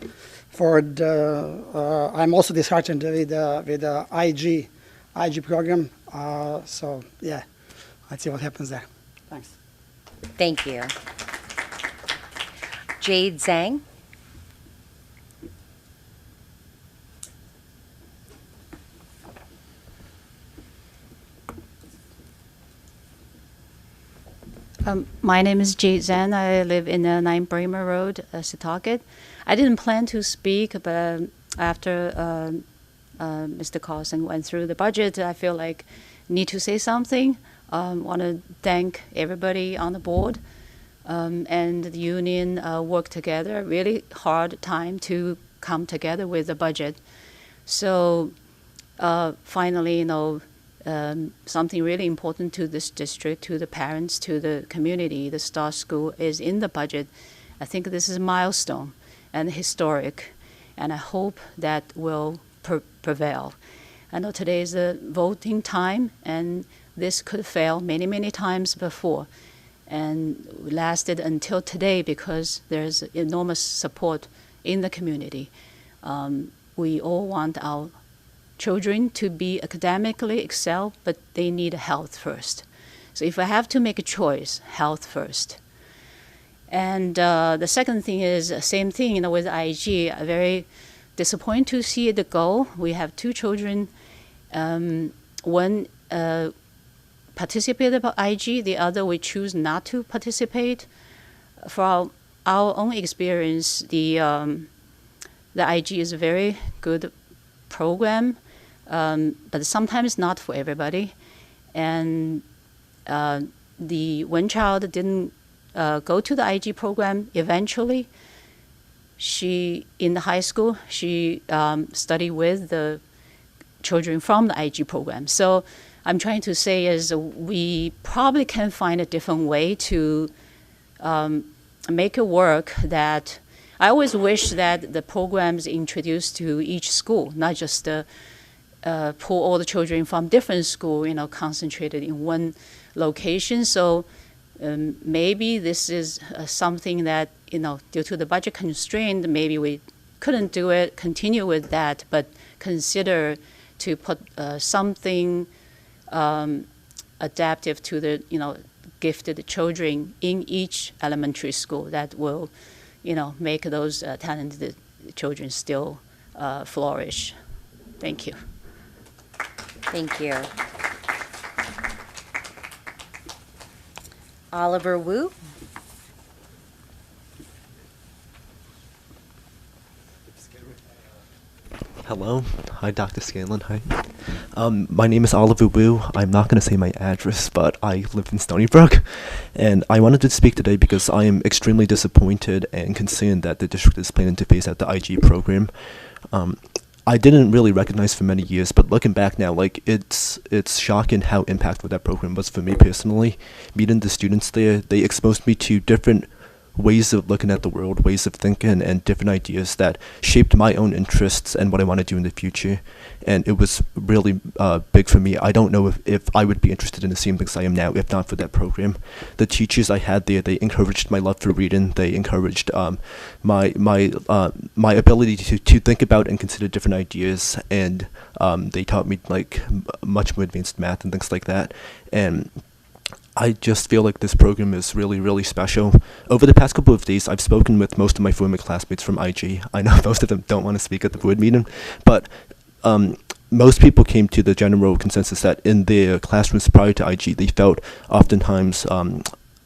I'm also disheartened with the IG program. So yeah, let's see what happens there. Thanks. Thank you. Jade Zhang. My name is Jade Zhang. I live in 9 Bremer Road, Setauket. I didn't plan to speak, but after Mr. Carlson went through the budget, I feel like need to say something. Want to thank everybody on the board and the union worked together. Really hard time to come together with the budget. So finally, something really important to this district, to the parents, to the community, the Star School is in the budget. I think this is a milestone and historic, and I hope that will prevail. I know today is the voting time, and this could fail many, many times before, and lasted until today because there's enormous support in the community. We all want our children to be academically excel, but they need health first. So if I have to make a choice, health first. And the second thing is same thing, with IG. Very disappointed to see it go. We have 2 children. One participated by IG, the other we choose not to participate. For our own experience, the IG is a very good program. But sometimes not for everybody. And the one child didn't go to the IG program eventually. She, in the high school, she studied with the children from the IG program. So I'm trying to say is we probably can find a different way to make it work that I always wish that the programs introduced to each school, not just pull all the children from different school, concentrated in one location. So maybe this is something that, due to the budget constraint, maybe we couldn't do it, continue with that, but consider to put something adaptive to the, gifted children in each elementary school that will, make those talented children still flourish. Thank you. Thank you. Oliver Wu. Hello. Hi, Dr. Scanlon. Hi. My name is Oliver Wu. I'm not going to say my address, but I live in Stony Brook. And I wanted to speak today because I am extremely disappointed and concerned that the district is planning to phase out the IG program. I didn't really recognize for many years, but looking back now, it's shocking how impactful that program was for me personally. Meeting the students there, they exposed me to different ways of looking at the world, ways of thinking, and different ideas that shaped my own interests and what I want to do in the future. And it was really big for me. I don't know if I would be interested in the same things I am now if not for that program. The teachers I had there, they encouraged my love for reading. They encouraged my ability to think about and consider different ideas. And they taught me much more advanced math and things like that. And I just feel like this program is really, really special. Over the past couple of days, I've spoken with most of my former classmates from IG. I know most of them don't want to speak at the board meeting, but most people came to the general consensus that in their classrooms prior to IG, they felt oftentimes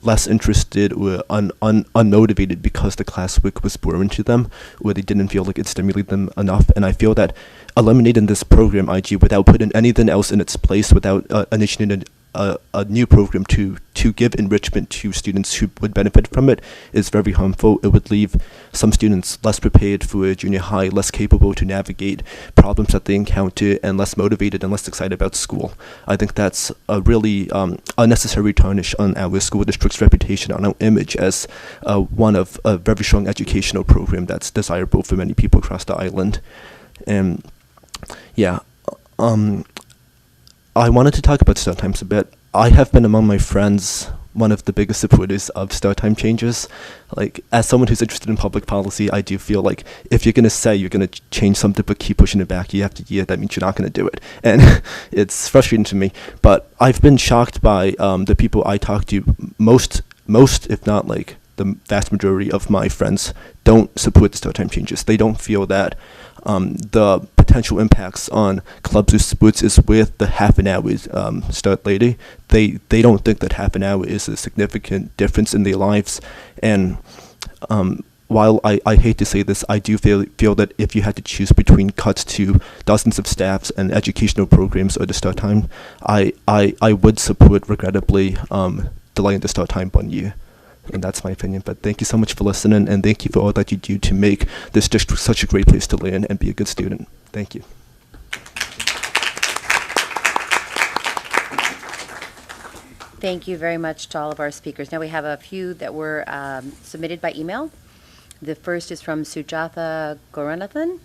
less interested or unmotivated because the classwork was boring to them, or they didn't feel like it stimulated them enough. And I feel that eliminating this program, IG, without putting anything else in its place, without initiating a new program to give enrichment to students who would benefit from it, is very harmful. It would leave some students less prepared for junior high, less capable to navigate problems that they encounter, and less motivated and less excited about school. I think that's a really unnecessary tarnish on our school district's reputation, on our image as one of a very strong educational program that's desirable for many people across the island. And yeah, I wanted to talk about start times a bit. I have been among my friends one of the biggest supporters of start time changes. Like, as someone who's interested in public policy, I do feel like if you're going to say you're going to change something but keep pushing it back year after year, that means you're not going to do it. And it's frustrating to me. But I've been shocked by the people I talk to. Most, if not like the vast majority of my friends, don't support the start time changes. They don't feel that the potential impacts on clubs or sports is worth the half an hour start later. They don't think that half an hour is a significant difference in their lives. And while I hate to say this, I do feel that if you had to choose between cuts to dozens of staffs and educational programs or the start time, I would support, regrettably, delaying the start time 1 year. And that's my opinion. But thank you so much for listening, and thank you for all that you do to make this district such a great place to learn and be a good student. Thank you. Thank you very much to all of our speakers. Now we have a few that were submitted by email. The first is from Sujatha Goranathan.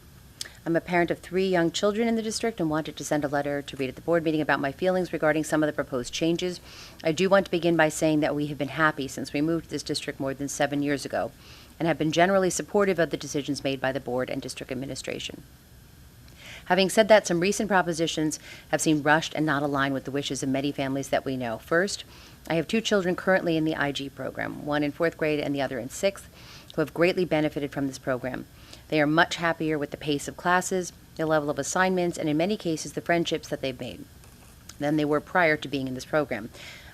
I'm a parent of 3 young children in the district and wanted to send a letter to read at the board meeting about my feelings regarding some of the proposed changes. I do want to begin by saying that we have been happy since we moved to this district more than 7 years ago and have been generally supportive of the decisions made by the board and district administration. Having said that, some recent propositions have seemed rushed and not aligned with the wishes of many families that we know. First, I have 2 children currently in the IG program, one in 4th grade and the other in 6th, who have greatly benefited from this program. They are much happier with the pace of classes, the level of assignments, and in many cases the friendships that they've made than they were prior to being in this program.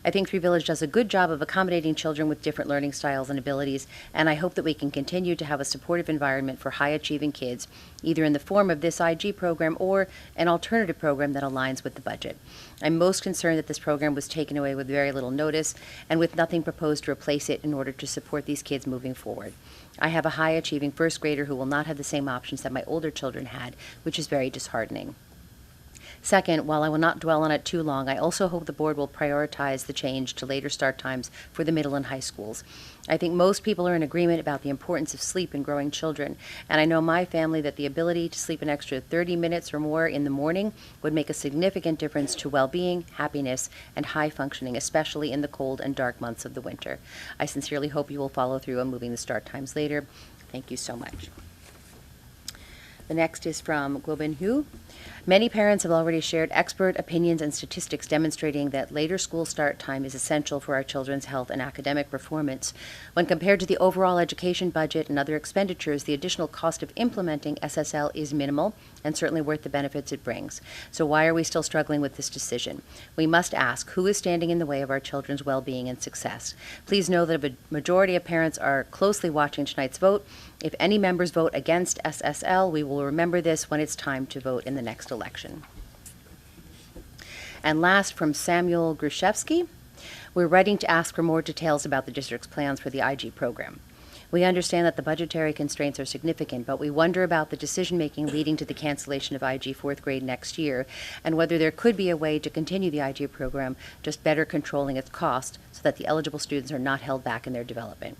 I think Three Village does a good job of accommodating children with different learning styles and abilities, and I hope that we can continue to have a supportive environment for high-achieving kids, either in the form of this IG program or an alternative program that aligns with the budget. I'm most concerned that this program was taken away with very little notice and with nothing proposed to replace it in order to support these kids moving forward. I have a high-achieving 1st grader who will not have the same options that my older children had, which is very disheartening. Second, while I will not dwell on it too long, I also hope the board will prioritize the change to later start times for the middle and high schools. I think most people are in agreement about the importance of sleep in growing children, and I know my family that the ability to sleep an extra 30 minutes or more in the morning would make a significant difference to well-being, happiness, and high functioning, especially in the cold and dark months of the winter. I sincerely hope you will follow through on moving the start times later. Thank you so much. The next is from Globin Hu. Many parents have already shared expert opinions and statistics demonstrating that later school start time is essential for our children's health and academic performance. When compared to the overall education budget and other expenditures, the additional cost of implementing SSL is minimal and certainly worth the benefits it brings. So why are we still struggling with this decision? We must ask, who is standing in the way of our children's well-being and success? Please know that a majority of parents are closely watching tonight's vote. If any members vote against SSL, we will remember this when it's time to vote in the next election. And last, from Samuel Gruszewski, we're writing to ask for more details about the district's plans for the IG program. We understand that the budgetary constraints are significant, but we wonder about the decision-making leading to the cancellation of IG 4th grade next year, and whether there could be a way to continue the IG program, just better controlling its cost so that the eligible students are not held back in their development.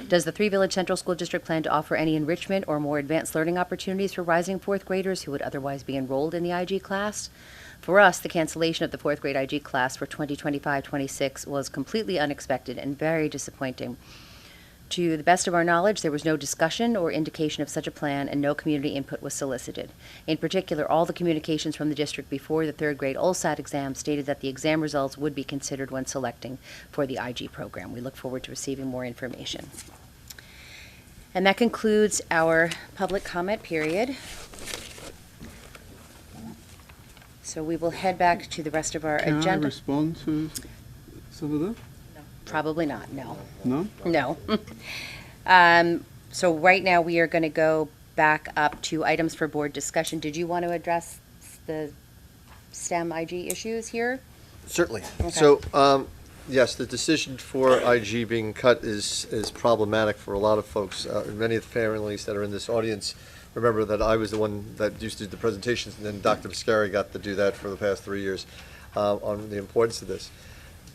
Does the Three Village Central School District plan to offer any enrichment or more advanced learning opportunities for rising 4th graders who would otherwise be enrolled in the IG class? For us, the cancellation of the 4th grade IG class for 2025-26 was completely unexpected and very disappointing. To the best of our knowledge, there was no discussion or indication of such a plan, and no community input was solicited. In particular, all the communications from the district before the third grade OLSAT exam stated that the exam results would be considered when selecting for the IG program. We look forward to receiving more information. And that concludes our public comment period. So we will head back to the rest of our Can I agenda. respond to some of that? Probably not, no. No? No. So right now, we are going to go back up to items for board discussion. Did you want to address the STEM IG issues here? Certainly. Okay. So, yes, the decision for IG being cut is problematic for a lot of folks. Many of the families that are in this audience remember that I was the one that used to do the presentations, and then Dr. Biscari got to do that for the past 3 years on the importance of this.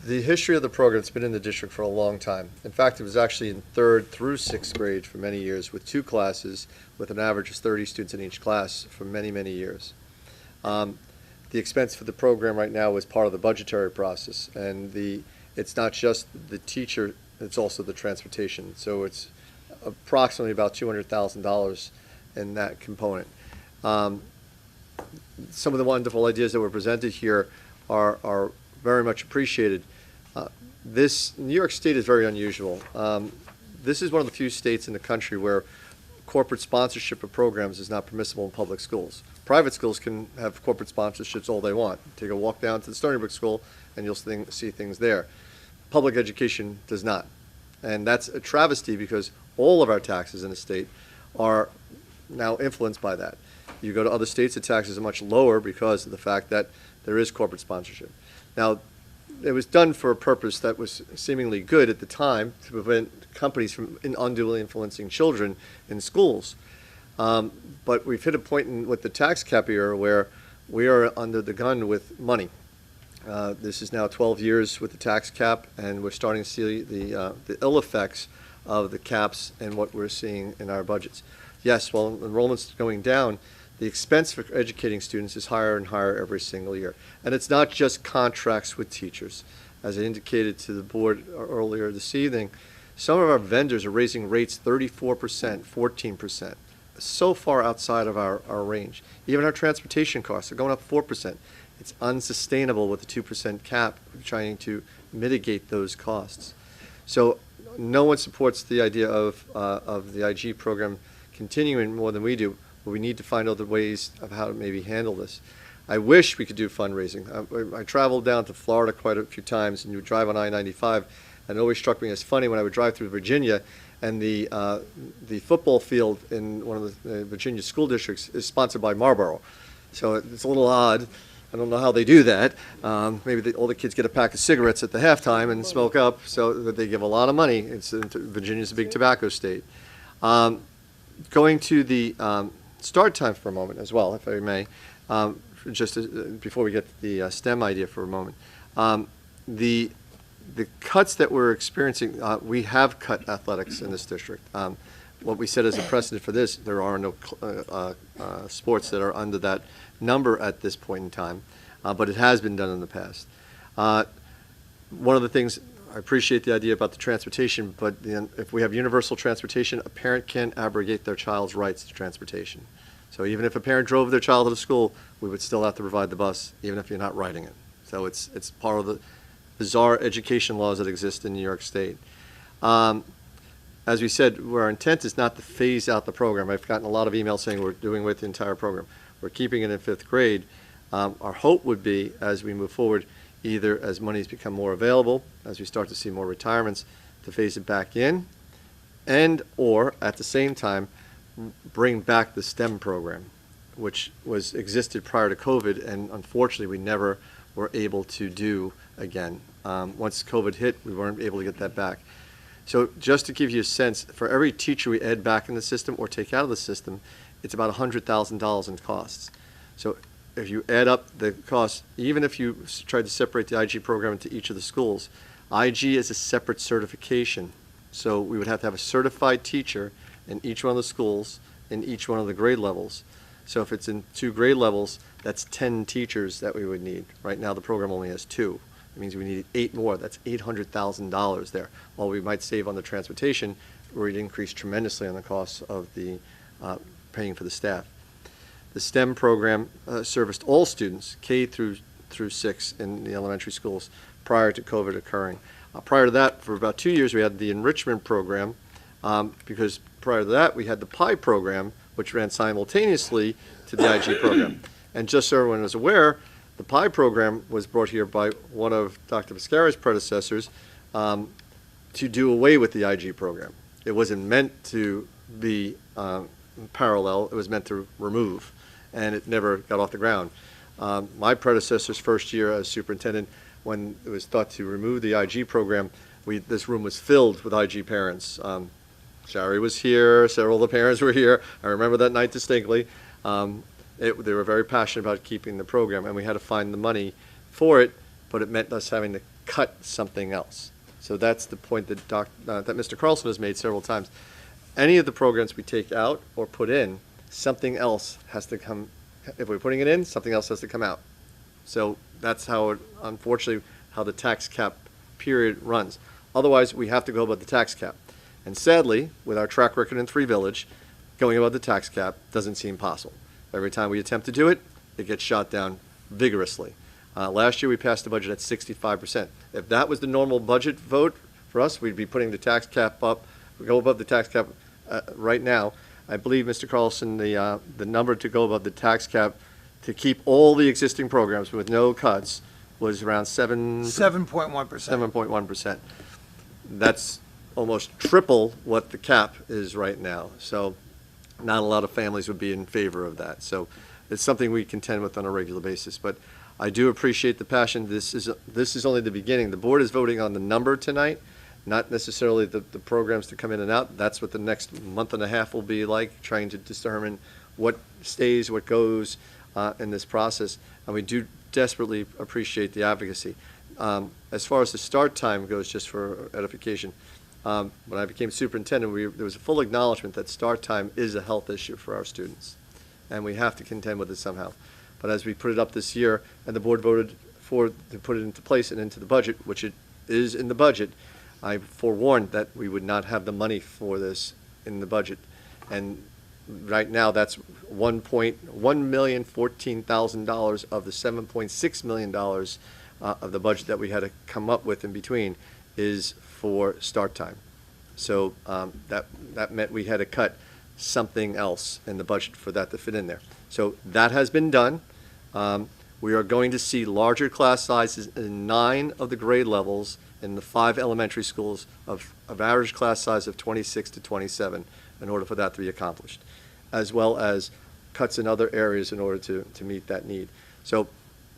The history of the program, it's been in the district for a long time. In fact, it was actually in 3rd through 6th grade for many years with 2 classes with an average of 30 students in each class for many, many years. The expense for the program right now is part of the budgetary process, and it's not just the teacher, it's also the transportation. So it's approximately about $200,000 in that component. Some of the wonderful ideas that were presented here are very much appreciated. New York State is very unusual. This is one of the few states in the country where corporate sponsorship of programs is not permissible in public schools. Private schools can have corporate sponsorships all they want. Take a walk down to the Stony Brook School and you'll see things there. Public education does not. And that's a travesty because all of our taxes in the state are now influenced by that. You go to other states, the taxes are much lower because of the fact that there is corporate sponsorship. Now, it was done for a purpose that was seemingly good at the time to prevent companies from unduly influencing children in schools. But we've hit a point with the tax cap era where we are under the gun with money. This is now 12 years with the tax cap, and we're starting to see the ill effects of the caps and what we're seeing in our budgets. Yes, while enrollment's going down, the expense for educating students is higher and higher every single year. And it's not just contracts with teachers. As I indicated to the board earlier this evening, some of our vendors are raising rates 34%, 14%, so far outside of our range. Even our transportation costs are going up 4%. It's unsustainable with the 2% cap, trying to mitigate those costs. So no one supports the idea of the IG program continuing more than we do. But we need to find other ways of how to maybe handle this. I wish we could do fundraising. I traveled down to Florida quite a few times, and you would drive on I-95, and it always struck me as funny when I would drive through Virginia, and the football field in one of the Virginia school districts is sponsored by Marlboro. So it's a little odd. I don't know how they do that. Maybe all the kids get a pack of cigarettes at the halftime and smoke up, so that they give a lot of money. Virginia's a big tobacco state. Going to the start time for a moment as well, if I may, before we get to the STEM idea for a moment. The cuts that we're experiencing, we have cut athletics in this district. What we said as a precedent for this, there are no sports that are under that number at this point in time, but it has been done in the past. One of the things, I appreciate the idea about the transportation, but if we have universal transportation, a parent can't abrogate their child's rights to transportation. So even if a parent drove their child to school, we would still have to provide the bus, even if you're not riding it. So it's part of the bizarre education laws that exist in New York State. As we said, our intent is not to phase out the program. I've gotten a lot of emails saying we're doing with the entire program. We're keeping it in 5th grade. Our hope would be, as we move forward, either as monies become more available, as we start to see more retirements, to phase it back in, and or at the same time bring back the STEM program, which existed prior to COVID, and unfortunately we never were able to do again. Once COVID hit, we weren't able to get that back. So just to give you a sense, for every teacher we add back in the system or take out of the system, it's about $100,000 in costs. So if you add up the costs, even if you tried to separate the IG program into each of the schools, IG is a separate certification. So we would have to have a certified teacher in each one of the schools, in each one of the grade levels. So if it's in 2 grade levels, that's 10 teachers that we would need. Right now the program only has 2. It means we need 8 more. That's $800,000 there. While we might save on the transportation, we'd increase tremendously on the costs of the paying for the staff. The STEM program serviced all students, K through 6 in the elementary schools prior to COVID occurring. Prior to that, for about 2 years, we had the enrichment program, because prior to that, we had the PI program, which ran simultaneously to the IG program. And just so everyone is aware, the PI program was brought here by one of Dr. Viscari's predecessors to do away with the IG program. It wasn't meant to be parallel, it was meant to remove, and it never got off the ground. My predecessor's first year as superintendent, when it was thought to remove the IG program, this room was filled with IG parents. Shari was here, several of the parents were here. I remember that night distinctly. They were very passionate about keeping the program, and we had to find the money for it, but it meant us having to cut something else. So that's the point that that Mr. Carlson has made several times. Any of the programs we take out or put in, something else has to come. If we're putting it in, something else has to come out. So that's how, unfortunately, how the tax cap period runs. Otherwise, we have to go above the tax cap. And sadly, with our track record in Three Village, going above the tax cap doesn't seem possible. Every time we attempt to do it, it gets shot down vigorously. Last year, we passed the budget at 65%. If that was the normal budget vote for us, we'd be putting the tax cap up, we go above the tax cap right now. I believe, Mr. Carlson, the number to go above the tax cap to keep all the existing programs with no cuts was around 7.1%. 7.1%. That's almost triple what the cap is right now. So not a lot of families would be in favor of that. So it's something we contend with on a regular basis. But I do appreciate the passion. This is only the beginning. The board is voting on the number tonight, not necessarily the programs to come in and out. That's what the next month and a half will be like, trying to determine what stays, what goes in this process. And we do desperately appreciate the advocacy. As far as the start time goes, just for edification, when I became superintendent, there was a full acknowledgement that start time is a health issue for our students, and we have to contend with it somehow. But as we put it up this year, and the board voted to put it into place and into the budget, which it is in the budget, I forewarned that we would not have the money for this in the budget. And right now, that's $1,014,000 of the $7.6 million of the budget that we had to come up with in between is for start time. So that meant we had to cut something else in the budget for that to fit in there. So that has been done. We are going to see larger class sizes in 9 of the grade levels in the 5 elementary schools of average class size of 26 to 27 in order for that to be accomplished, as well as cuts in other areas in order to meet that need. So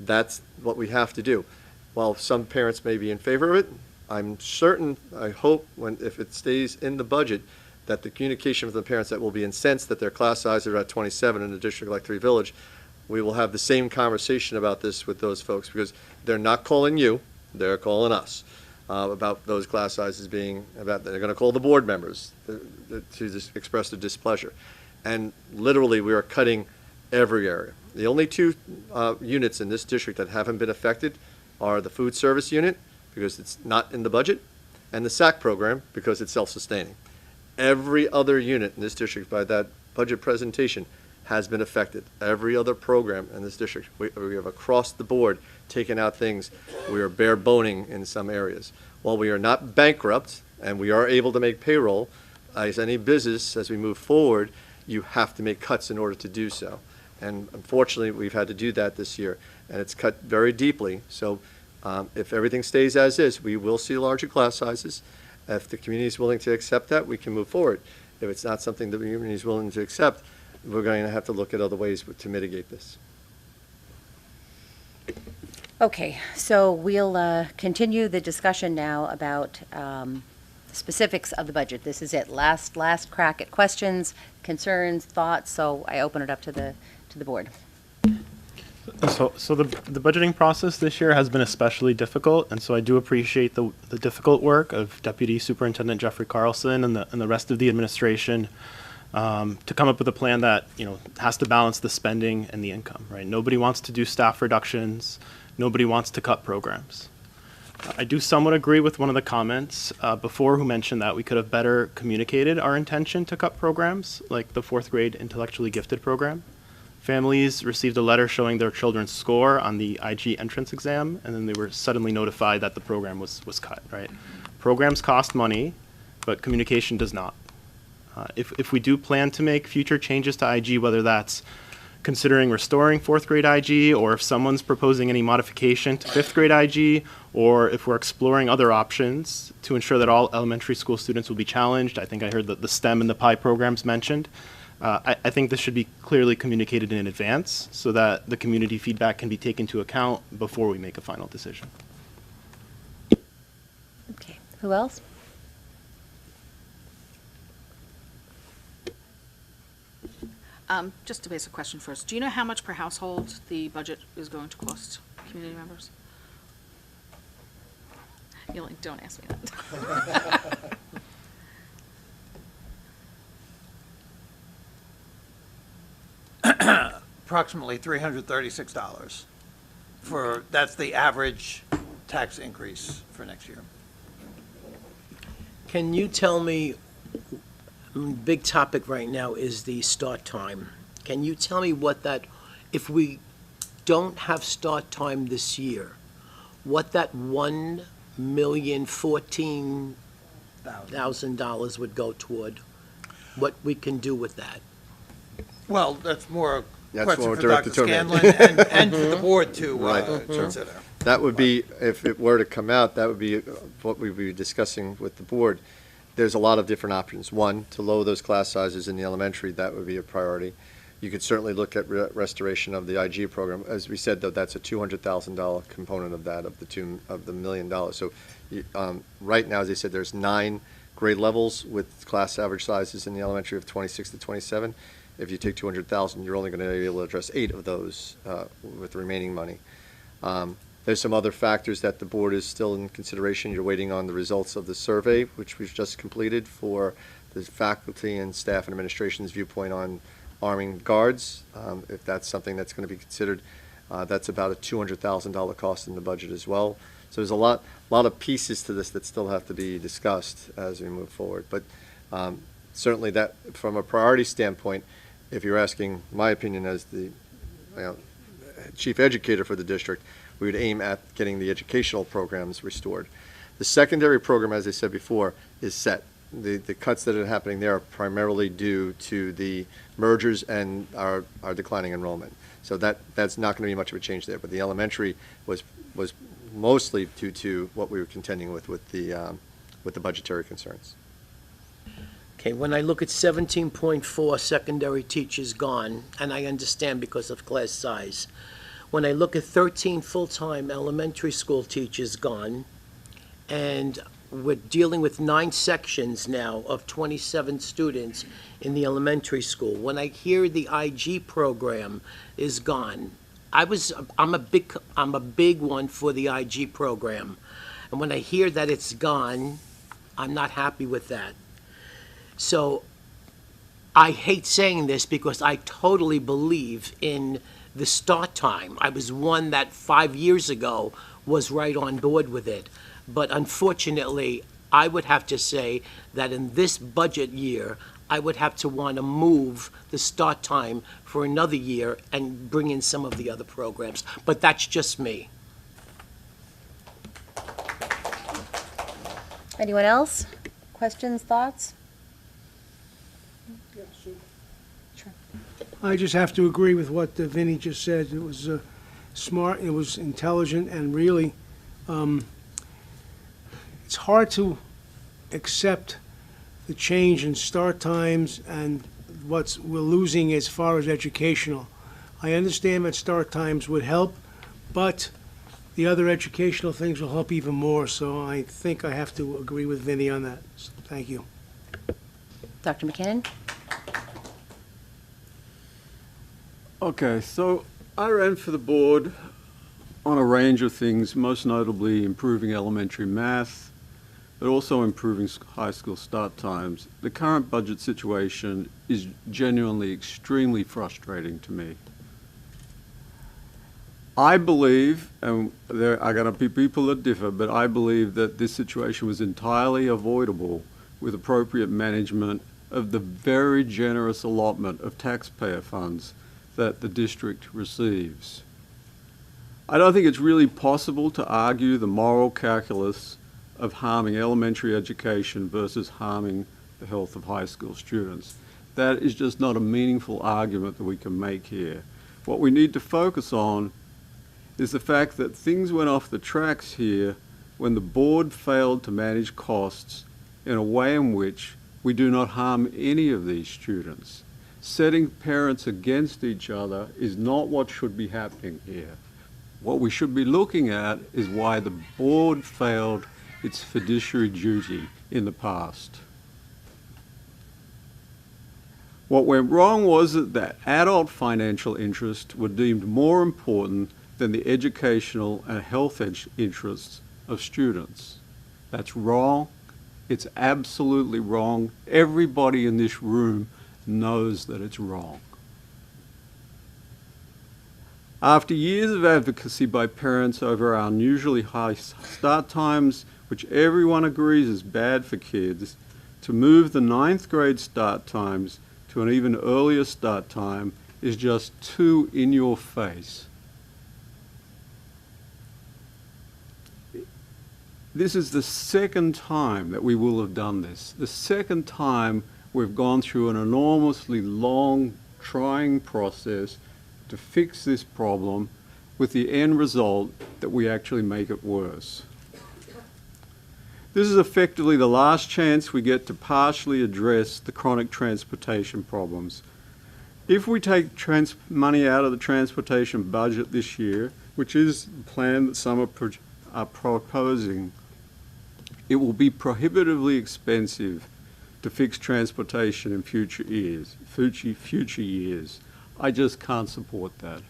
that's what we have to do. While some parents may be in favor of it, I'm certain, I hope, if it stays in the budget, that the communication with the parents that will be incensed that their class size are at 27 in a district like Three Village, we will have the same conversation about this with those folks, because they're not calling you, they're calling us about those class sizes being, they're going to call the board members to express their displeasure. And literally, we are cutting every area. The only 2 units in this district that haven't been affected are the food service unit, because it's not in the budget, and the SAC program, because it's self-sustaining. Every other unit in this district by that budget presentation has been affected. Every other program in this district, we have across the board taken out things. We are bare boning in some areas. While we are not bankrupt and we are able to make payroll, as any business, as we move forward, you have to make cuts in order to do so. And unfortunately, we've had to do that this year, and it's cut very deeply. So if everything stays as is, we will see larger class sizes. If the community is willing to accept that, we can move forward. If it's not something that the community is willing to accept, we're going to have to look at other ways to mitigate this. Okay, so we'll continue the discussion now about the specifics of the budget. This is it, last crack at questions, concerns, thoughts. So I open it up to the board. So the budgeting process this year has been especially difficult, and so I do appreciate the difficult work of Deputy Superintendent Jeffrey Carlson and the rest of the administration to come up with a plan that has to balance the spending and the income. Right? Nobody wants to do staff reductions. Nobody wants to cut programs. I do somewhat agree with one of the comments before who mentioned that we could have better communicated our intention to cut programs, like the 4th grade intellectually gifted program. Families received a letter showing their children's score on the IG entrance exam, and then they were suddenly notified that the program was cut, right? Programs cost money, but communication does not. If we do plan to make future changes to IG, whether that's considering restoring 4th grade IG, or if someone's proposing any modification to 5th grade IG, or if we're exploring other options to ensure that all elementary school students will be challenged. I think I heard that the STEM and the PI programs mentioned. I think this should be clearly communicated in advance so that the community feedback can be taken into account before we make a final decision. Okay, who else? Just a basic question first. Do you know how much per household the budget is going to cost community members? You're like, don't ask me that. Approximately $336 that's the average tax increase for next year. Can you tell me, big topic right now is the start time. Can you tell me what that, if we don't have start time this year, what that $1,014,000 would go toward? What we can do with that? Well, that's more a That's question more for directed Dr. to me. Scanlon and for the board to Right. consider. That would be, if it were to come out, that would be what we'd be discussing with the board. There's a lot of different options. One, to lower those class sizes in the elementary, that would be a priority. You could certainly look at restoration of the IG program. As we said, though, that's a $200,000 component of that, of the $1 million. So right now, as I said, there's 9 grade levels with class average sizes in the elementary of 26 to 27. If you take 200,000, you're only going to be able to address 8 of those with the remaining money. There's some other factors that the board is still in consideration. You're waiting on the results of the survey, which we've just completed, for the faculty and staff and administration's viewpoint on arming guards. If that's something that's going to be considered, that's about a $200,000 cost in the budget as well. So there's a lot of pieces to this that still have to be discussed as we move forward. But certainly that, from a priority standpoint, if you're asking my opinion as the chief educator for the district, we would aim at getting the educational programs restored. The secondary program, as I said before, is set. The cuts that are happening there are primarily due to the mergers and our declining enrollment. So that's not going to be much of a change there. But the elementary was mostly due to what we were contending with the budgetary concerns. Okay, when I look at 17.4 secondary teachers gone, and I understand because of class size. When I look at 13 full-time elementary school teachers gone, and we're dealing with 9 sections now of 27 students in the elementary school. When I hear the IG program is gone, I'm a big one for the IG program. And when I hear that it's gone, I'm not happy with that. So I hate saying this because I totally believe in the start time. I was one that 5 years ago was right on board with it. But unfortunately, I would have to say that in this budget year, I would have to want to move the start time for another year and bring in some of the other programs. But that's just me. Anyone else? Questions, thoughts? I just have to agree with what Vinny just said. It was smart, it was intelligent, and really, it's hard to accept the change in start times and what we're losing as far as educational. I understand that start times would help, but the other educational things will help even more, so I think I have to agree with Vinny on that. So, thank you. Dr. McKinnon? Okay, so I ran for the board on a range of things, most notably improving elementary math, but also improving high school start times. The current budget situation is genuinely extremely frustrating to me. I believe, and there are going to be people that differ, but I believe that this situation was entirely avoidable with appropriate management of the very generous allotment of taxpayer funds that the district receives. I don't think it's really possible to argue the moral calculus of harming elementary education versus harming the health of high school students. That is just not a meaningful argument that we can make here. What we need to focus on is the fact that things went off the tracks here when the board failed to manage costs in a way in which we do not harm any of these students. Setting parents against each other is not what should be happening here. What we should be looking at is why the board failed its fiduciary duty in the past. What went wrong was that adult financial interests were deemed more important than the educational and health interests of students. That's wrong. It's absolutely wrong. Everybody in this room knows that it's wrong. After years of advocacy by parents over our unusually high start times, which everyone agrees is bad for kids, to move the 9th grade start times to an even earlier start time is just too in your face. This is the second time that we will have done this. The second time we've gone through an enormously long, trying process to fix this problem with the end result that we actually make it worse. This is effectively the last chance we get to partially address the chronic transportation problems. If we take money out of the transportation budget this year, which is the plan that some are proposing, it will be prohibitively expensive to fix transportation in future years. I just can't support that.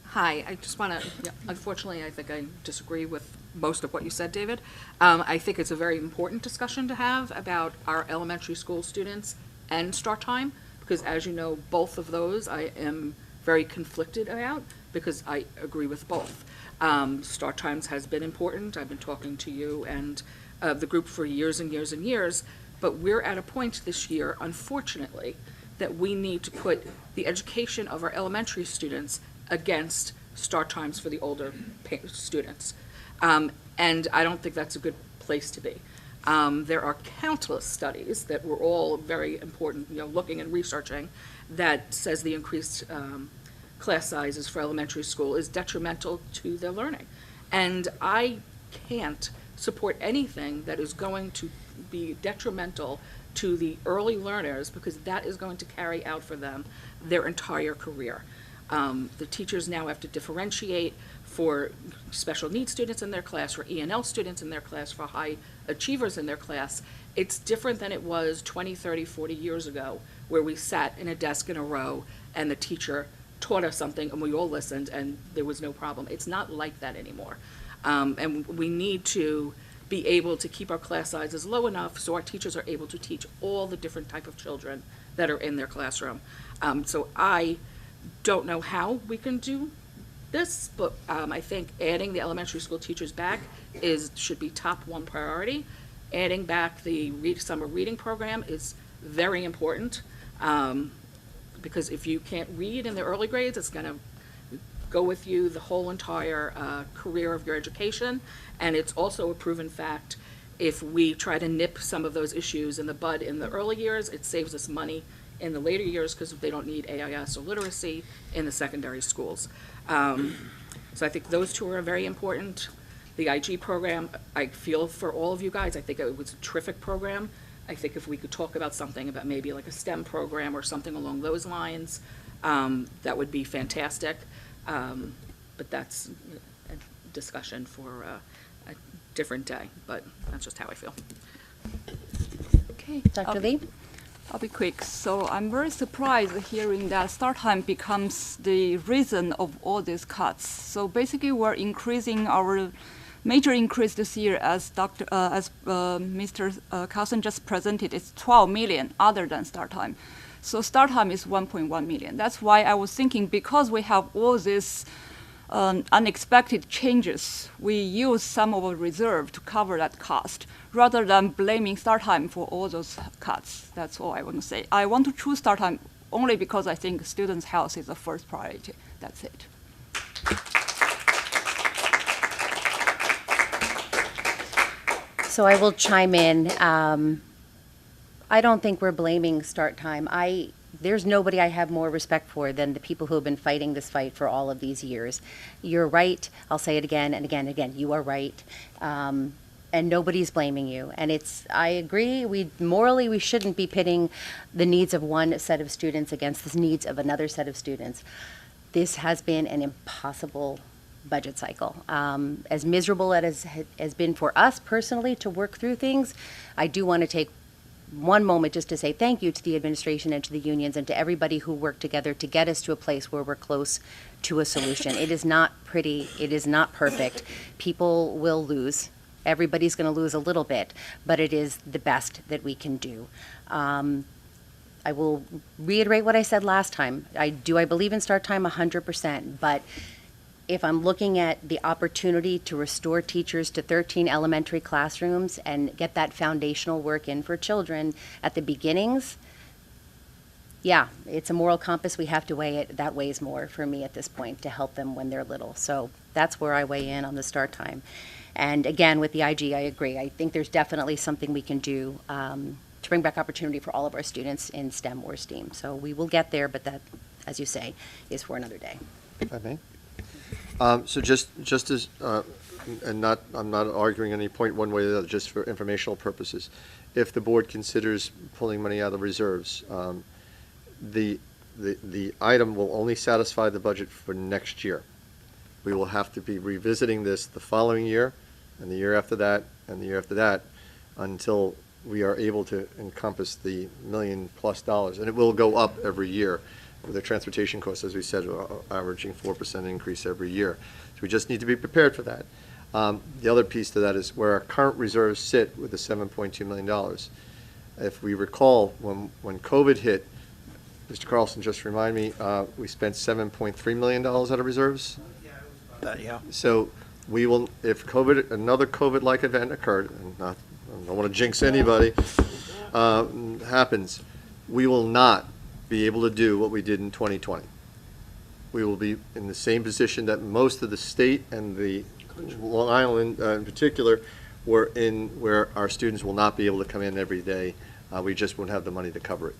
Hi, I just want to, unfortunately, I think I disagree with most of what you said, David. I think it's a very important discussion to have about our elementary school students and start time, because as you know, both of those I am very conflicted about, because I agree with both. Start times has been important. I've been talking to you and the group for years and years and years, but we're at a point this year, unfortunately, that we need to put the education of our elementary students against start times for the older students. And I don't think that's a good place to be. There are countless studies that were all very important, looking and researching, that says the increased class sizes for elementary school is detrimental to their learning. And I can't support anything that is going to be detrimental to the early learners, because that is going to carry out for them their entire career. The teachers now have to differentiate for special needs students in their class, for ENL students in their class, for high achievers in their class. It's different than it was 20, 30, 40 years ago, where we sat in a desk in a row and the teacher taught us something and we all listened and there was no problem. It's not like that anymore. And we need to be able to keep our class sizes low enough so our teachers are able to teach all the different type of children that are in their classroom. So I don't know how we can do this, but I think adding the elementary school teachers back should be top one priority. Adding back the summer reading program is very important, because if you can't read in the early grades, it's going to go with you the whole entire career of your education. And it's also a proven fact, if we try to nip some of those issues in the bud in the early years, it saves us money in the later years, because they don't need AIS or literacy in the secondary schools. So I think those two are very important. The IG program, I feel for all of you guys, I think it was a terrific program. I think if we could talk about something about maybe like a STEM program or something along those lines, that would be fantastic. But that's a discussion for a different day, but that's just how I feel. Okay, Dr. Lee? I'll be quick. So I'm very surprised hearing that start time becomes the reason of all these cuts. So basically we're increasing our major increase this year, as Mr. Carlson just presented, is 12 million other than start time. So start time is 1.1 million. That's why I was thinking, because we have all these unexpected changes, we use some of our reserve to cover that cost, rather than blaming start time for all those cuts. That's all I want to say. I want to choose start time only because I think students' health is the first priority. That's it. So I will chime in. I don't think we're blaming start time. There's nobody I have more respect for than the people who have been fighting this fight for all of these years. You're right. I'll say it again and again and again. You are right. And nobody's blaming you. And I agree, morally we shouldn't be pitting the needs of one set of students against the needs of another set of students. This has been an impossible budget cycle. As miserable as it has been for us personally to work through things, I do want to take one moment just to say thank you to the administration and to the unions and to everybody who worked together to get us to a place where we're close to a solution. It is not pretty. It is not perfect. People will lose. Everybody's going to lose a little bit, but it is the best that we can do. I will reiterate what I said last time. I believe in start time 100%, but if I'm looking at the opportunity to restore teachers to 13 elementary classrooms and get that foundational work in for children at the beginnings, yeah, it's a moral compass. We have to weigh it. That weighs more for me at this point to help them when they're little. So that's where I weigh in on the start time. And again, with the IG, I agree. I think there's definitely something we can do to bring back opportunity for all of our students in STEM or STEAM. So we will get there, but that, as you say, is for another day. If I may. So just as, and I'm not arguing any point one way or the other, just for informational purposes. If the board considers pulling money out of the reserves, the item will only satisfy the budget for next year. We will have to be revisiting this the following year, and the year after that, and the year after that, until we are able to encompass the $1 million+ and it will go up every year. With the transportation costs, as we said, are averaging 4% increase every year. So we just need to be prepared for that. The other piece to that is where our current reserves sit with the $7.2 million. If we recall, when COVID hit, Mr. Carlson, just remind me, we spent $7.3 million out of reserves? Yeah. So we will, if another COVID-like event occurred, and I don't want to jinx anybody, happens, we will not be able to do what we did in 2020. We will be in the same position that most of the state and the Long Island in particular were in, where our students will not be able to come in every day. We just won't have the money to cover it.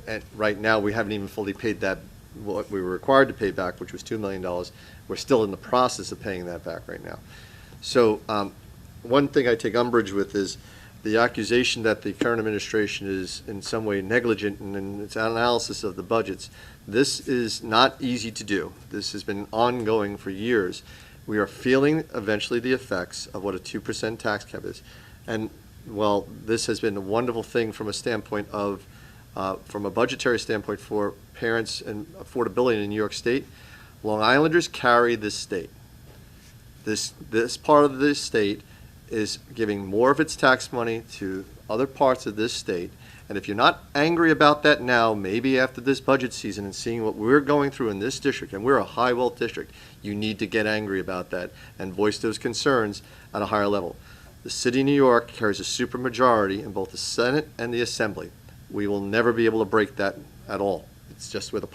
And right now, we haven't even fully paid that, what we were required to pay back, which was $2 million. We're still in the process of paying that back right now. So one thing I take umbrage with is the accusation that the current administration is in some way negligent in its analysis of the budgets. This is not easy to do. This has been ongoing for years. We are feeling eventually the effects of what a 2% tax cap is. And while this has been a wonderful thing from a standpoint of, from a budgetary standpoint for parents and affordability in New York State, Long Islanders carry this state. This part of this state is giving more of its tax money to other parts of this state. And if you're not angry about that now, maybe after this budget season and seeing what we're going through in this district, and we're a high wealth district, you need to get angry about that and voice those concerns at a higher level. The city of New York carries a supermajority in both the Senate and the Assembly. We will never be able to break that at all. It's just where the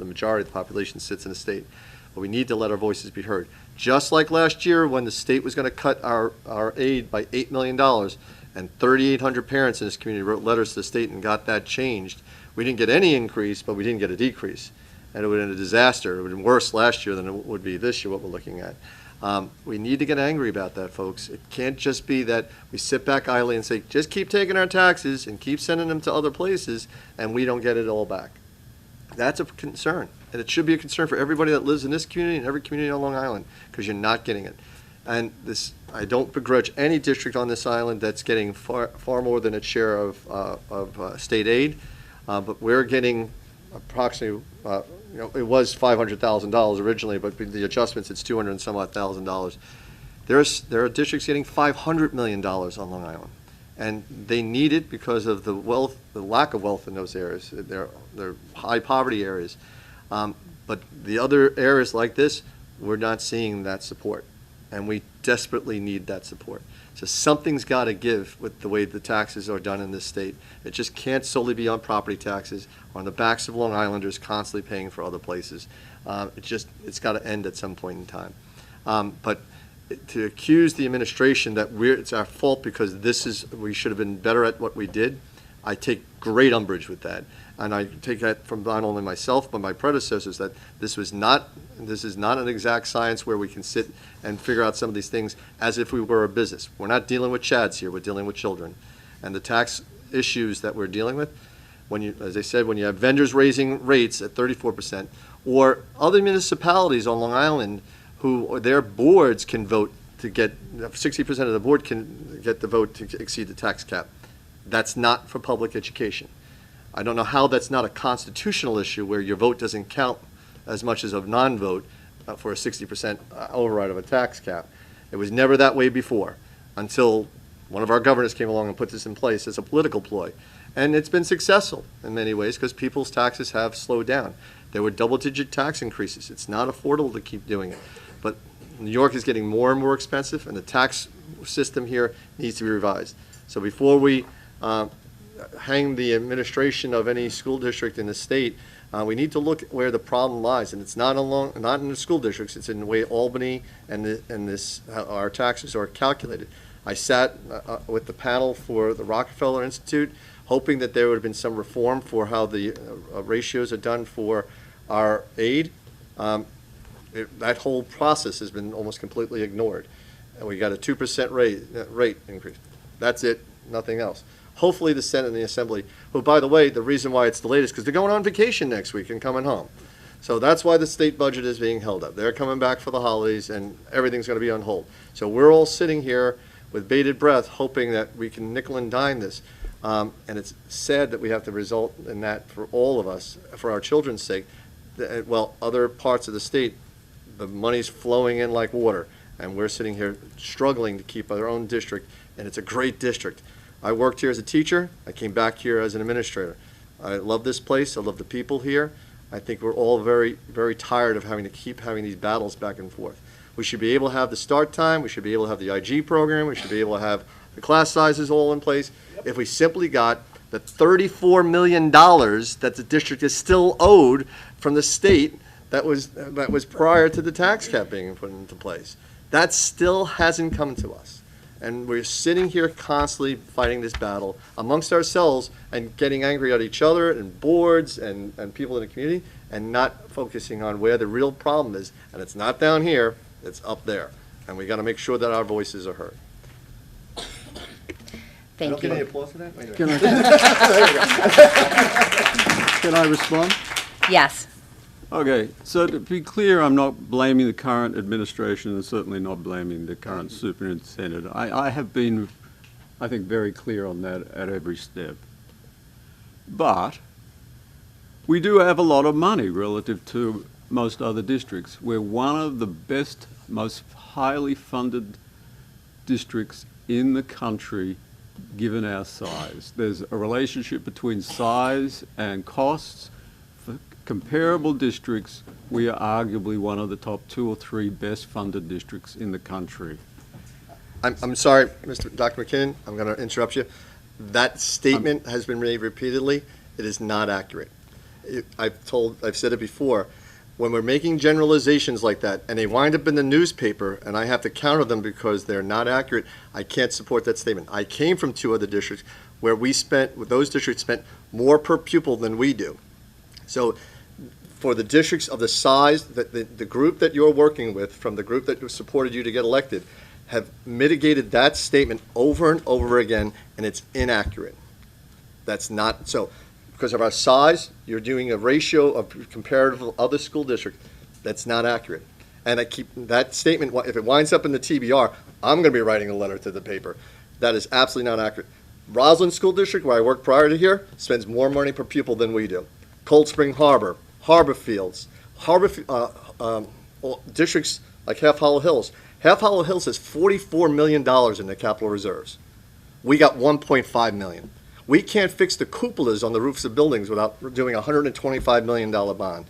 majority of the population sits in the state. But we need to let our voices be heard. Just like last year when the state was going to cut our aid by $8 million and 3,800 parents in this community wrote letters to the state and got that changed. We didn't get any increase, but we didn't get a decrease. And it would have been a disaster. It would have been worse last year than it would be this year, what we're looking at. We need to get angry about that, folks. It can't just be that we sit back idly and say, just keep taking our taxes and keep sending them to other places, and we don't get it all back. That's a concern. And it should be a concern for everybody that lives in this community and every community on Long Island, because you're not getting it. And this, I don't begrudge any district on this island that's getting far more than its share of state aid, but we're getting approximately, it was $500,000 originally, but with the adjustments, it's $200 and some odd thousand. There are districts getting $500 million on Long Island, and they need it because of the lack of wealth in those areas. They're high poverty areas. But the other areas like this, we're not seeing that support, and we desperately need that support. So something's got to give with the way the taxes are done in this state. It just can't solely be on property taxes, on the backs of Long Islanders constantly paying for other places. It's got to end at some point in time. But to accuse the administration that it's our fault because we should have been better at what we did, I take great umbrage with that. And I take that from not only myself, but my predecessors, that this is not an exact science where we can sit and figure out some of these things as if we were a business. We're not dealing with chads here, we're dealing with children. And the tax issues that we're dealing with, as I said, when you have vendors raising rates at 34%, or other municipalities on Long Island who their boards can vote to get, 60% of the board can get the vote to exceed the tax cap. That's not for public education. I don't know how that's not a constitutional issue where your vote doesn't count as much as a non-vote for a 60% override of a tax cap. It was never that way before until one of our governors came along and put this in place as a political ploy. And it's been successful in many ways because people's taxes have slowed down. There were double-digit tax increases. It's not affordable to keep doing it. But New York is getting more and more expensive, and the tax system here needs to be revised. So before we hang the administration of any school district in the state, we need to look at where the problem lies, and it's not in the school districts. It's in the way Albany and our taxes are calculated. I sat with the panel for the Rockefeller Institute, hoping that there would have been some reform for how the ratios are done for our aid. That whole process has been almost completely ignored, and we got a 2% rate increase. That's it, nothing else. Hopefully the Senate and the Assembly, who, by the way, the reason why it's delayed is because they're going on vacation next week and coming home. So that's why the state budget is being held up. They're coming back for the holidays, and everything's going to be on hold. So we're all sitting here with bated breath, hoping that we can nickel and dime this. And it's sad that we have to result in that for all of us, for our children's sake. Well, other parts of the state, the money's flowing in like water, and we're sitting here struggling to keep our own district, and it's a great district. I worked here as a teacher. I came back here as an administrator. I love this place. I love the people here. I think we're all very, very tired of having to keep having these battles back and forth. We should be able to have the start time. We should be able to have the IG program. We should be able to have the class sizes all in place. If we simply got the $34 million that the district is still owed from the state that was prior to the tax cap being put into place. That still hasn't come to us. And we're sitting here constantly fighting this battle amongst ourselves and getting angry at each other and boards and people in the community and not focusing on where the real problem is. And it's not down here, it's up there. And we got to make sure that our voices are heard. Thank you. Get any applause for that? Can I respond? Yes. Okay, so to be clear, I'm not blaming the current administration and certainly not blaming the current superintendent. I have been, I think, very clear on that at every step. But we do have a lot of money relative to most other districts. We're one of the best, most highly funded districts in the country given our size. There's a relationship between size and costs. For comparable districts, we are arguably one of the top 2 or 3 best funded districts in the country. I'm sorry, Dr. McKinnon, I'm going to interrupt you. That statement has been made repeatedly. It is not accurate. I've said it before. When we're making generalizations like that and they wind up in the newspaper and I have to counter them because they're not accurate, I can't support that statement. I came from 2 other districts where those districts spent more per pupil than we do. So for the districts of the size, the group that you're working with, from the group that supported you to get elected, have mitigated that statement over and over again, and it's inaccurate. That's not so. Because of our size, you're doing a ratio of comparative to other school districts. That's not accurate. And I keep that statement, if it winds up in the TBR, I'm going to be writing a letter to the paper. That is absolutely not accurate. Roslyn School District, where I worked prior to here, spends more money per pupil than we do. Cold Spring Harbor, Harbor Fields, districts like Half Hollow Hills. Half Hollow Hills has $44 million in their capital reserves. We got $1.5 million. We can't fix the cupolas on the roofs of buildings without doing a $125 million bond.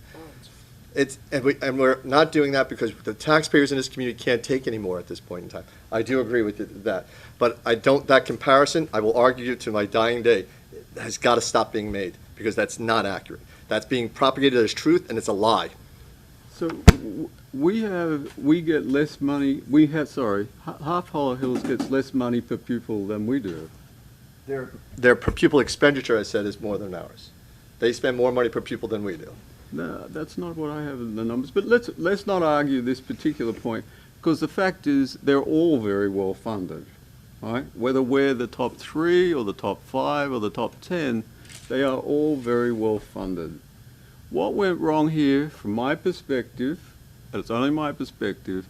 And we're not doing that because the taxpayers in this community can't take any more at this point in time. I do agree with that. But that comparison, I will argue to my dying day, has got to stop being made because that's not accurate. That's being propagated as truth, and it's a lie. So we get less money, Half Hollow Hills gets less money per pupil than we do. Their per pupil expenditure, I said, is more than ours. They spend more money per pupil than we do. No, that's not what I have in the numbers. But let's not argue this particular point, because the fact is they're all very well funded, right? Whether we're the top 3 or the top 5 or the top 10, they are all very well funded. What went wrong here, from my perspective, and it's only my perspective,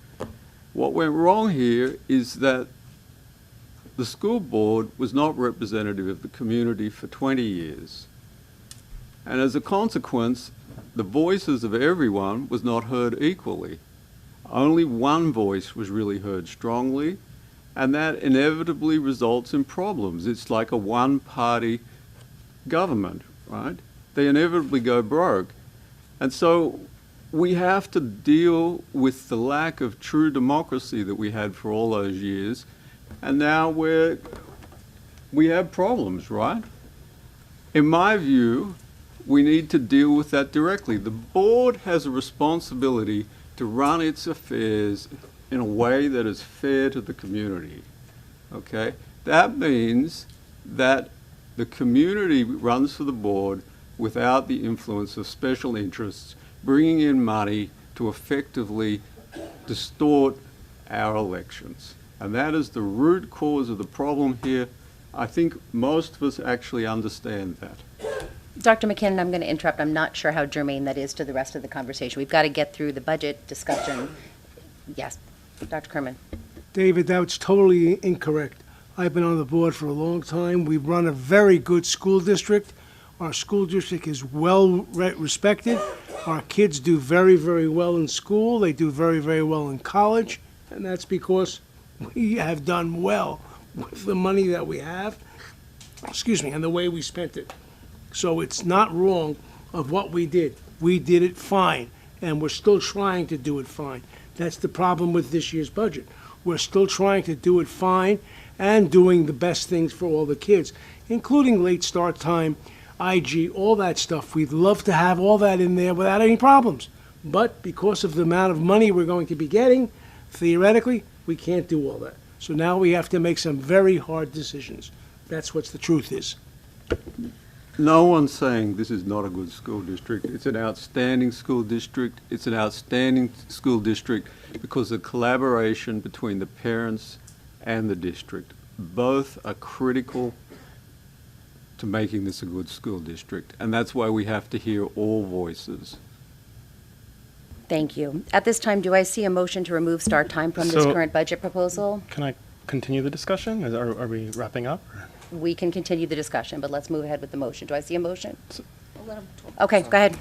what went wrong here is that the school board was not representative of the community for 20 years. And as a consequence, the voices of everyone was not heard equally. Only one voice was really heard strongly, and that inevitably results in problems. It's like a one-party government, right? They inevitably go broke. And so we have to deal with the lack of true democracy that we had for all those years, and now we have problems, right? In my view, we need to deal with that directly. The board has a responsibility to run its affairs in a way that is fair to the community, okay? That means that the community runs for the board without the influence of special interests, bringing in money to effectively distort our elections. And that is the root cause of the problem here. I think most of us actually understand that. Dr. McKinnon, I'm going to interrupt. I'm not sure how germane that is to the rest of the conversation. We've got to get through the budget discussion. Yes, Dr. Kerman. David, that's totally incorrect. I've been on the board for a long time. We've run a very good school district. Our school district is well respected. Our kids do very, very well in school. They do very, very well in college. And that's because we have done well with the money that we have, and the way we spent it. So it's not wrong of what we did. We did it fine, and we're still trying to do it fine. That's the problem with this year's budget. We're still trying to do it fine and doing the best things for all the kids, including late start time, IG, all that stuff. We'd love to have all that in there without any problems. But because of the amount of money we're going to be getting, theoretically, we can't do all that. So now we have to make some very hard decisions. That's what the truth is. No one's saying this is not a good school district. It's an outstanding school district. It's an outstanding school district because of collaboration between the parents and the district. Both are critical to making this a good school district, and that's why we have to hear all voices. Thank you. At this time, do I see a motion to remove start time from this current budget proposal? Can I continue the discussion? Are we wrapping up? We can continue the discussion, but let's move ahead with the motion. Do I see a motion? Okay, go ahead.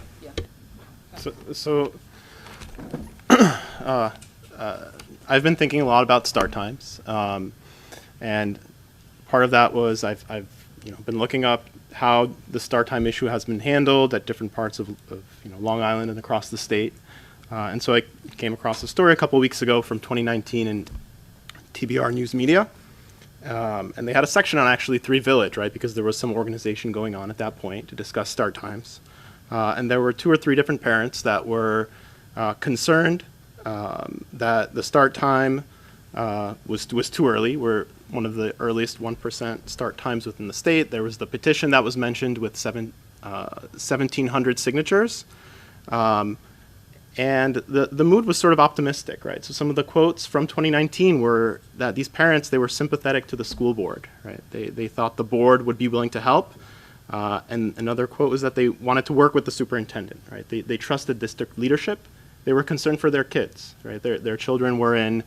I've been thinking a lot about start times, and part of that was I've been looking up how the start time issue has been handled at different parts of Long Island and across the state. And so I came across a story a couple weeks ago from 2019 in TBR News Media. And they had a section on actually 3 Village, right, because there was some organization going on at that point to discuss start times. And there were 2 or 3 different parents that were concerned that the start time was too early. We're one of the earliest 1% start times within the state. There was the petition that was mentioned with 1,700 signatures. And the mood was sort of optimistic, right? So some of the quotes from 2019 were that these parents, they were sympathetic to the school board, right? They thought the board would be willing to help. And another quote was that they wanted to work with the superintendent, right? They trusted district leadership. They were concerned for their kids, right? Their children were in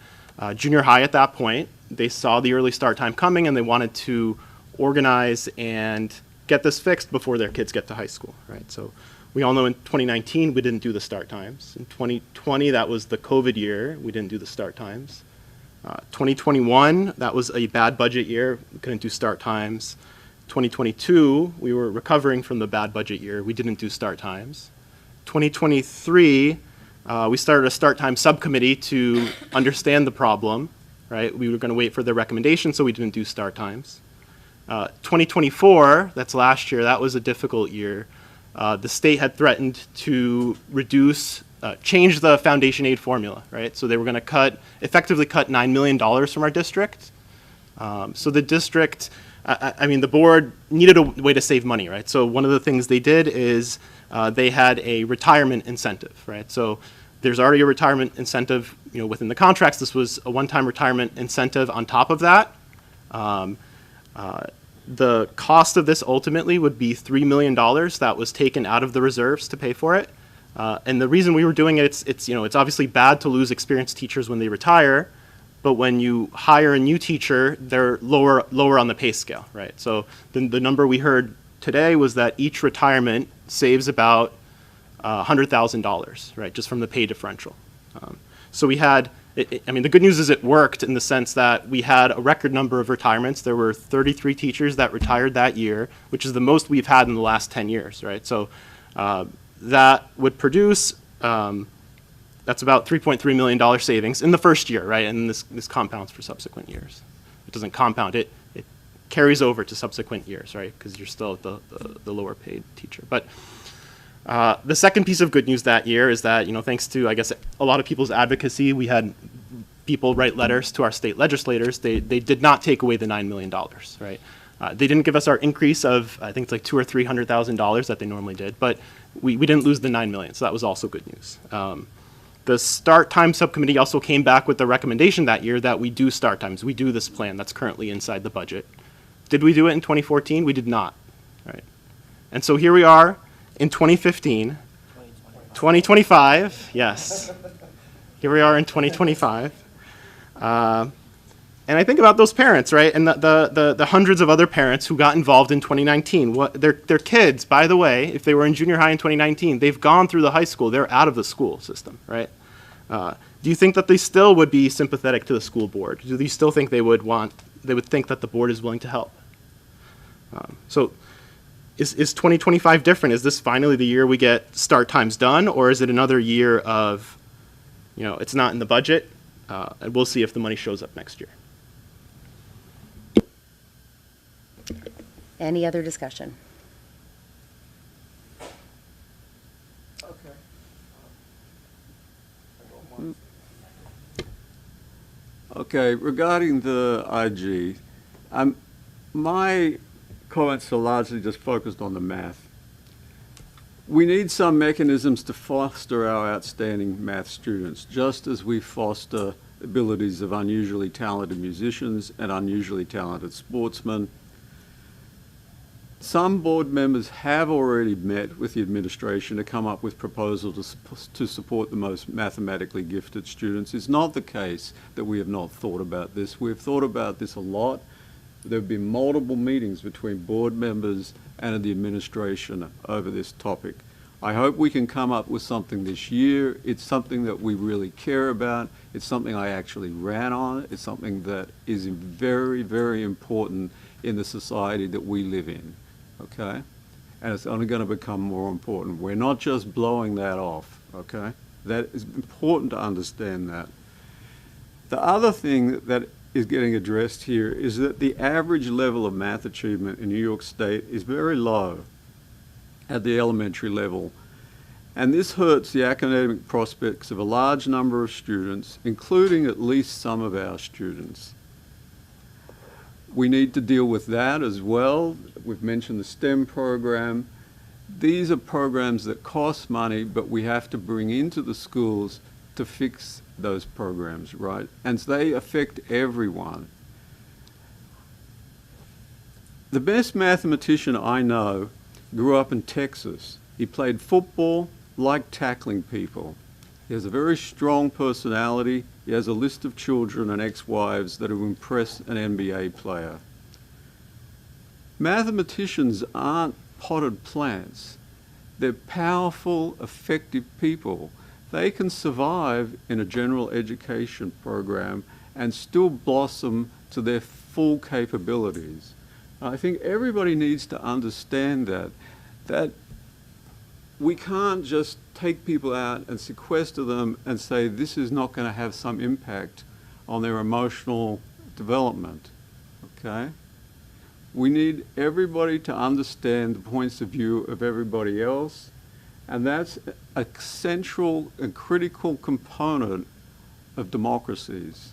junior high at that point. They saw the early start time coming and they wanted to organize and get this fixed before their kids get to high school, right? So We all know in 2019 we didn't do the start times. In 2020, that was the COVID year, we didn't do the start times. 2021, that was a bad budget year, we couldn't do start times. 2022, we were recovering from the bad budget year, we didn't do start times. 2023, we started a start time subcommittee to understand the problem, right? We were going to wait for the recommendation, so we didn't do start times. 2024, that's last year, that was a difficult year. The state had threatened to change the foundation aid formula, right? So they were going to effectively cut $9 million from our district. So the district, the board needed a way to save money, right? So one of the things they did is they had a retirement incentive, right? So there's already a retirement incentive, within the contracts. This was a one-time retirement incentive on top of that. The cost of this ultimately would be $3 million that was taken out of the reserves to pay for it. And the reason we were doing it, it's obviously bad to lose experienced teachers when they retire, but when you hire a new teacher, they're lower on the pay scale, right? So the number we heard today was that each retirement saves about $100,000, right, just from the pay differential. So we had, the good news is it worked in the sense that we had a record number of retirements. There were 33 teachers that retired that year, which is the most we've had in the last 10 years, right? So that would produce, that's about $3.3 million savings in the first year, right? And this compounds for subsequent years. It doesn't compound, it carries over to subsequent years, right? Because you're still the lower paid teacher. But the second piece of good news that year is that, thanks to, I guess, a lot of people's advocacy, we had people write letters to our state legislators. They did not take away the $9 million, right? They didn't give us our increase of, I think it's like $200,000 or $300,000 that they normally did, but we didn't lose the $9 million, so that was also good news. The start time subcommittee also came back with the recommendation that year that we do start times. We do this plan that's currently inside the budget. Did we do it in 2014? We did not, right? And so here we are in 2015, 2025, yes. Here we are in 2025. And I think about those parents, right? And the hundreds of other parents who got involved in 2019. Their kids, by the way, if they were in junior high in 2019, they've gone through the high school. They're out of the school system, right? Do you think that they still would be sympathetic to the school board? Do you still think they would think that the board is willing to help? So is 2025 different? Is this finally the year we get start times done? Or is it another year of, it's not in the budget, and we'll see if the money shows up next year? Any other discussion? Okay, regarding the IG, my comments are largely just focused on the math. We need some mechanisms to foster our outstanding math students, just as we foster abilities of unusually talented musicians and unusually talented sportsmen. Some board members have already met with the administration to come up with proposals to support the most mathematically gifted students. It's not the case that we have not thought about this. We've thought about this a lot. There have been multiple meetings between board members and the administration over this topic. I hope we can come up with something this year. It's something that we really care about. It's something I actually ran on. It's something that is very, very important in the society that we live in. Okay? And it's only going to become more important. We're not just blowing that off, okay? That is important to understand that. The other thing that is getting addressed here is that the average level of math achievement in New York State is very low at the elementary level. And this hurts the academic prospects of a large number of students, including at least some of our students. We need to deal with that as well. We've mentioned the STEM program. These are programs that cost money, but we have to bring into the schools to fix those programs, right? And they affect everyone. The best mathematician I know grew up in Texas. He played football, liked tackling people. He has a very strong personality. He has a list of children and ex-wives that will impress an NBA player. Mathematicians aren't potted plants. They're powerful, effective people. They can survive in a general education program and still blossom to their full capabilities. I think everybody needs to understand that we can't just take people out and sequester them and say this is not going to have some impact on their emotional development, okay? We need everybody to understand the points of view of everybody else, and that's a central and critical component of democracies,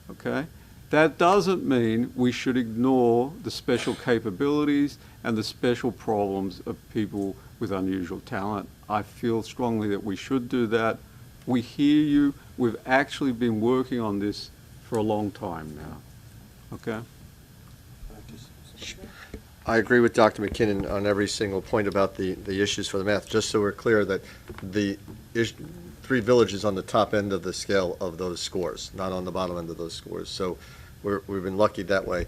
okay? That doesn't mean we should ignore the special capabilities and the special problems of people with unusual talent. I feel strongly that we should do that. We hear you. We've actually been working on this for a long time now, okay? I agree with Dr. McKinnon on every single point about the issues for the math, just so we're clear that the Three Villages on the top end of the scale of those scores, not on the bottom end of those scores. So we've been lucky that way.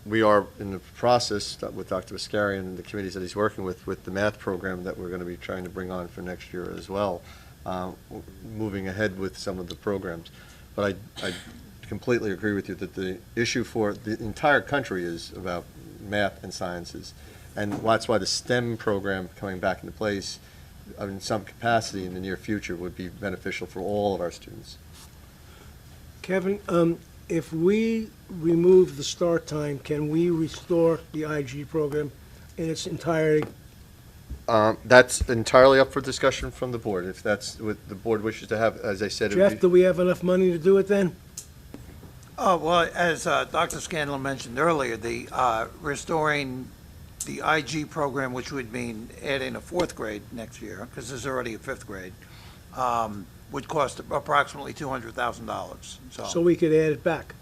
We are in the process with Dr. Biscarian and the committees that he's working with the math program that we're going to be trying to bring on for next year as well, moving ahead with some of the programs. But I completely agree with you that the issue for the entire country is about math and sciences. And that's why the STEM program coming back into place in some capacity in the near future would be beneficial for all of our students. Kevin, if we remove the start time, can we restore the IG program in its entirety? That's entirely up for discussion from the board. If that's what the board wishes to have, as I said. Jeff, do we have enough money to do it then? Well, as Dr. Scanlon mentioned earlier, the restoring the IG program, which would mean adding a fourth grade next year, because there's already a fifth grade, would cost approximately $200,000. So we could add it back.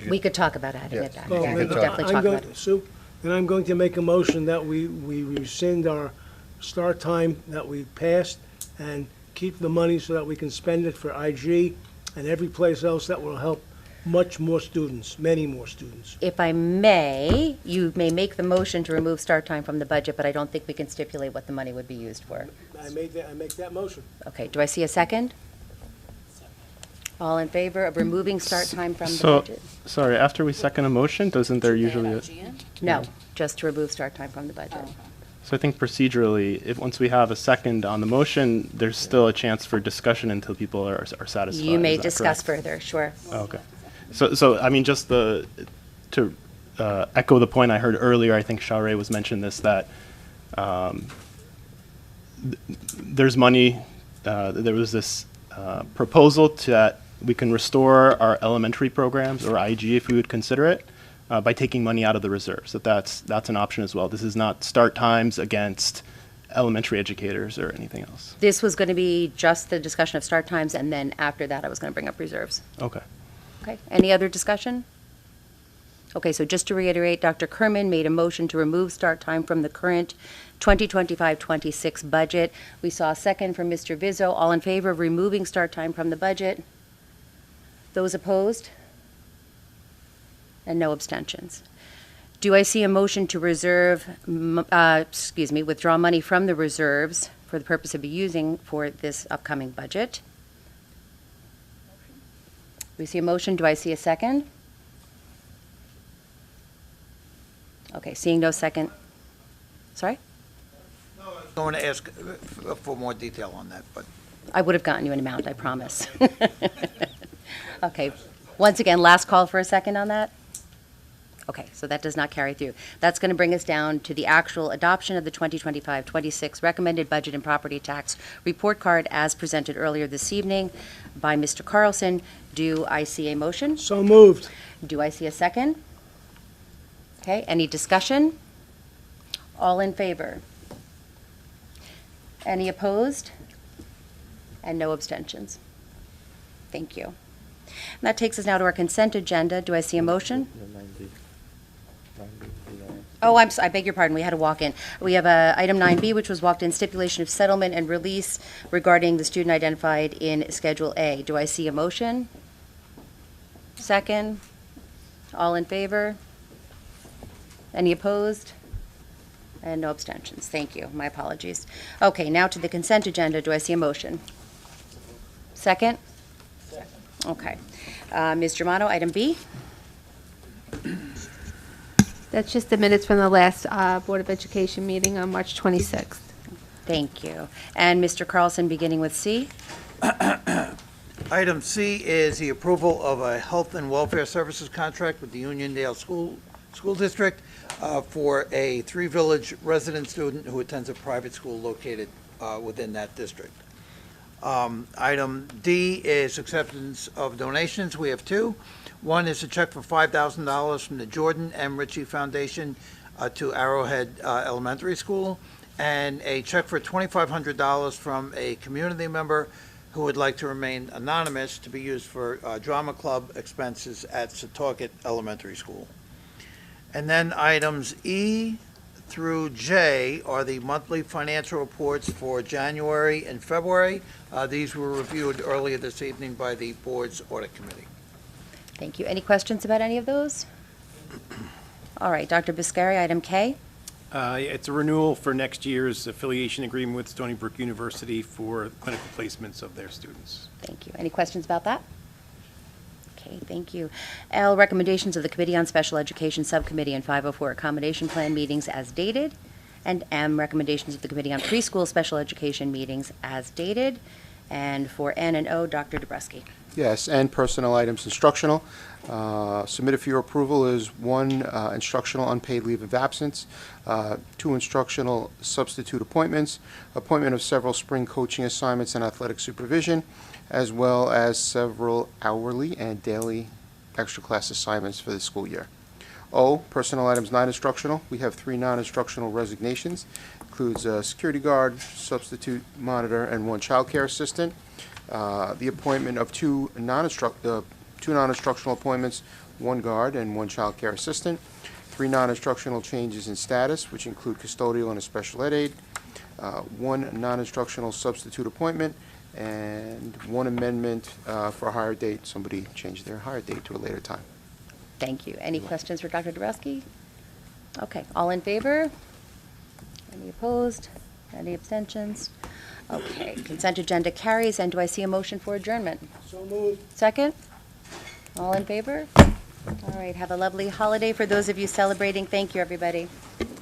We could talk about adding it back. Well, Yeah, we could definitely I'm talk going- about it. Sue, then I'm going to make a motion that we rescind our start time that we passed and keep the money so that we can spend it for IG and every place else that will help much more students, many more students. If I may, you may make the motion to remove start time from the budget, but I don't think we can stipulate what the money would be used for. I make that motion. Okay, do I see a second? All in favor of removing start time from the So, budget? sorry, after we second a motion, doesn't there usually? No, just to remove start time from the budget. So I think procedurally, if once we have a second on the motion, there's still a chance for discussion until people are satisfied. You may Is that discuss correct? further, sure. Okay. So I mean, just to echo the point I heard earlier, I think Shawray was mentioned this, that there's money, there was this proposal that we can restore our elementary programs, or IG if we would consider it, by taking money out of the reserves. That's an option as well. This is not start times against elementary educators or anything else. This was going to be just the discussion of start times, and then after that, I was going to bring up reserves. Okay. Okay, any other discussion? Okay, so just to reiterate, Dr. Kerman made a motion to remove start time from the current 2025-26 budget. We saw a second from Mr. Vizzo. All in favor of removing start time from the budget? Those opposed? And no abstentions. Do I see a motion to withdraw money from the reserves for the purpose of using for this upcoming budget? We see a motion. Do I see a second? Okay, seeing no second. Sorry? I'm going to ask for more detail on that, but I would have gotten you an amount, I promise. Okay, once again, last call for a second on that? Okay, so that does not carry through. That's going to bring us down to the actual adoption of the 2025-26 recommended budget and property tax report card as presented earlier this evening by Mr. Carlson. Do I see a motion? So moved. Do I see a second? Okay, any discussion? All in favor? Any opposed? And no abstentions. Thank you. And that takes us now to our consent agenda. Do I see a motion? Oh, I beg your pardon, we had a walk-in. We have item 9B, which was walked-in stipulation of settlement and release regarding the student identified in Schedule A. Do I see a motion? Second? All in favor? Any opposed? And no abstentions. Thank you. My apologies. Okay, now to the consent agenda. Do I see a motion? Second? Okay. Ms. Germano, item B. That's just the minutes from the last Board of Education meeting on March 26th. Thank you. And Mr. Carlson, beginning with C. Item C is the approval of a health and welfare services contract with the Uniondale School District for a Three Village resident student who attends a private school located within that district. Item D is acceptance of donations. We have two. One is a check for $5,000 from the Jordan M. Ritchie Foundation to Arrowhead Elementary School, and a check for $2,500 from a community member who would like to remain anonymous to be used for drama club expenses at Setauket Elementary School. And then items E through J are the monthly financial reports for January and February. These were reviewed earlier this evening by the board's audit committee. Thank you. Any questions about any of those? All right, Dr. Biscari, item K. It's a renewal for next year's affiliation agreement with Stony Brook University for clinical placements of their students. Thank you. Any questions about that? Okay, thank you. L, recommendations of the Committee on Special Education Subcommittee and 504 Accommodation Plan meetings as dated. And M, recommendations of the Committee on Preschool Special Education meetings as dated. And for N and O, Dr. Dabreski. Yes, and personnel items instructional. Submitted for your approval is one instructional unpaid leave of absence, two instructional substitute appointments, appointment of several spring coaching assignments and athletic supervision, as well as several hourly and daily extra class assignments for the school year. O, personnel items non-instructional. We have three non-instructional resignations. Includes a security guard, substitute monitor, and one child care assistant. The appointment of two non-instructional appointments, one guard and one child care assistant. Three non-instructional changes in status, which include custodial and a special ed aide. One non-instructional substitute appointment, and one amendment for a hire date. Somebody changed their hire date to a later time. Thank you. Any questions for Dr. Dabreski? Okay, all in favor? Any opposed? Any abstentions? Okay, consent agenda carries, and do I see a motion for adjournment? So moved. Second? All in favor? All right, have a lovely holiday for those of you celebrating. Thank you, everybody.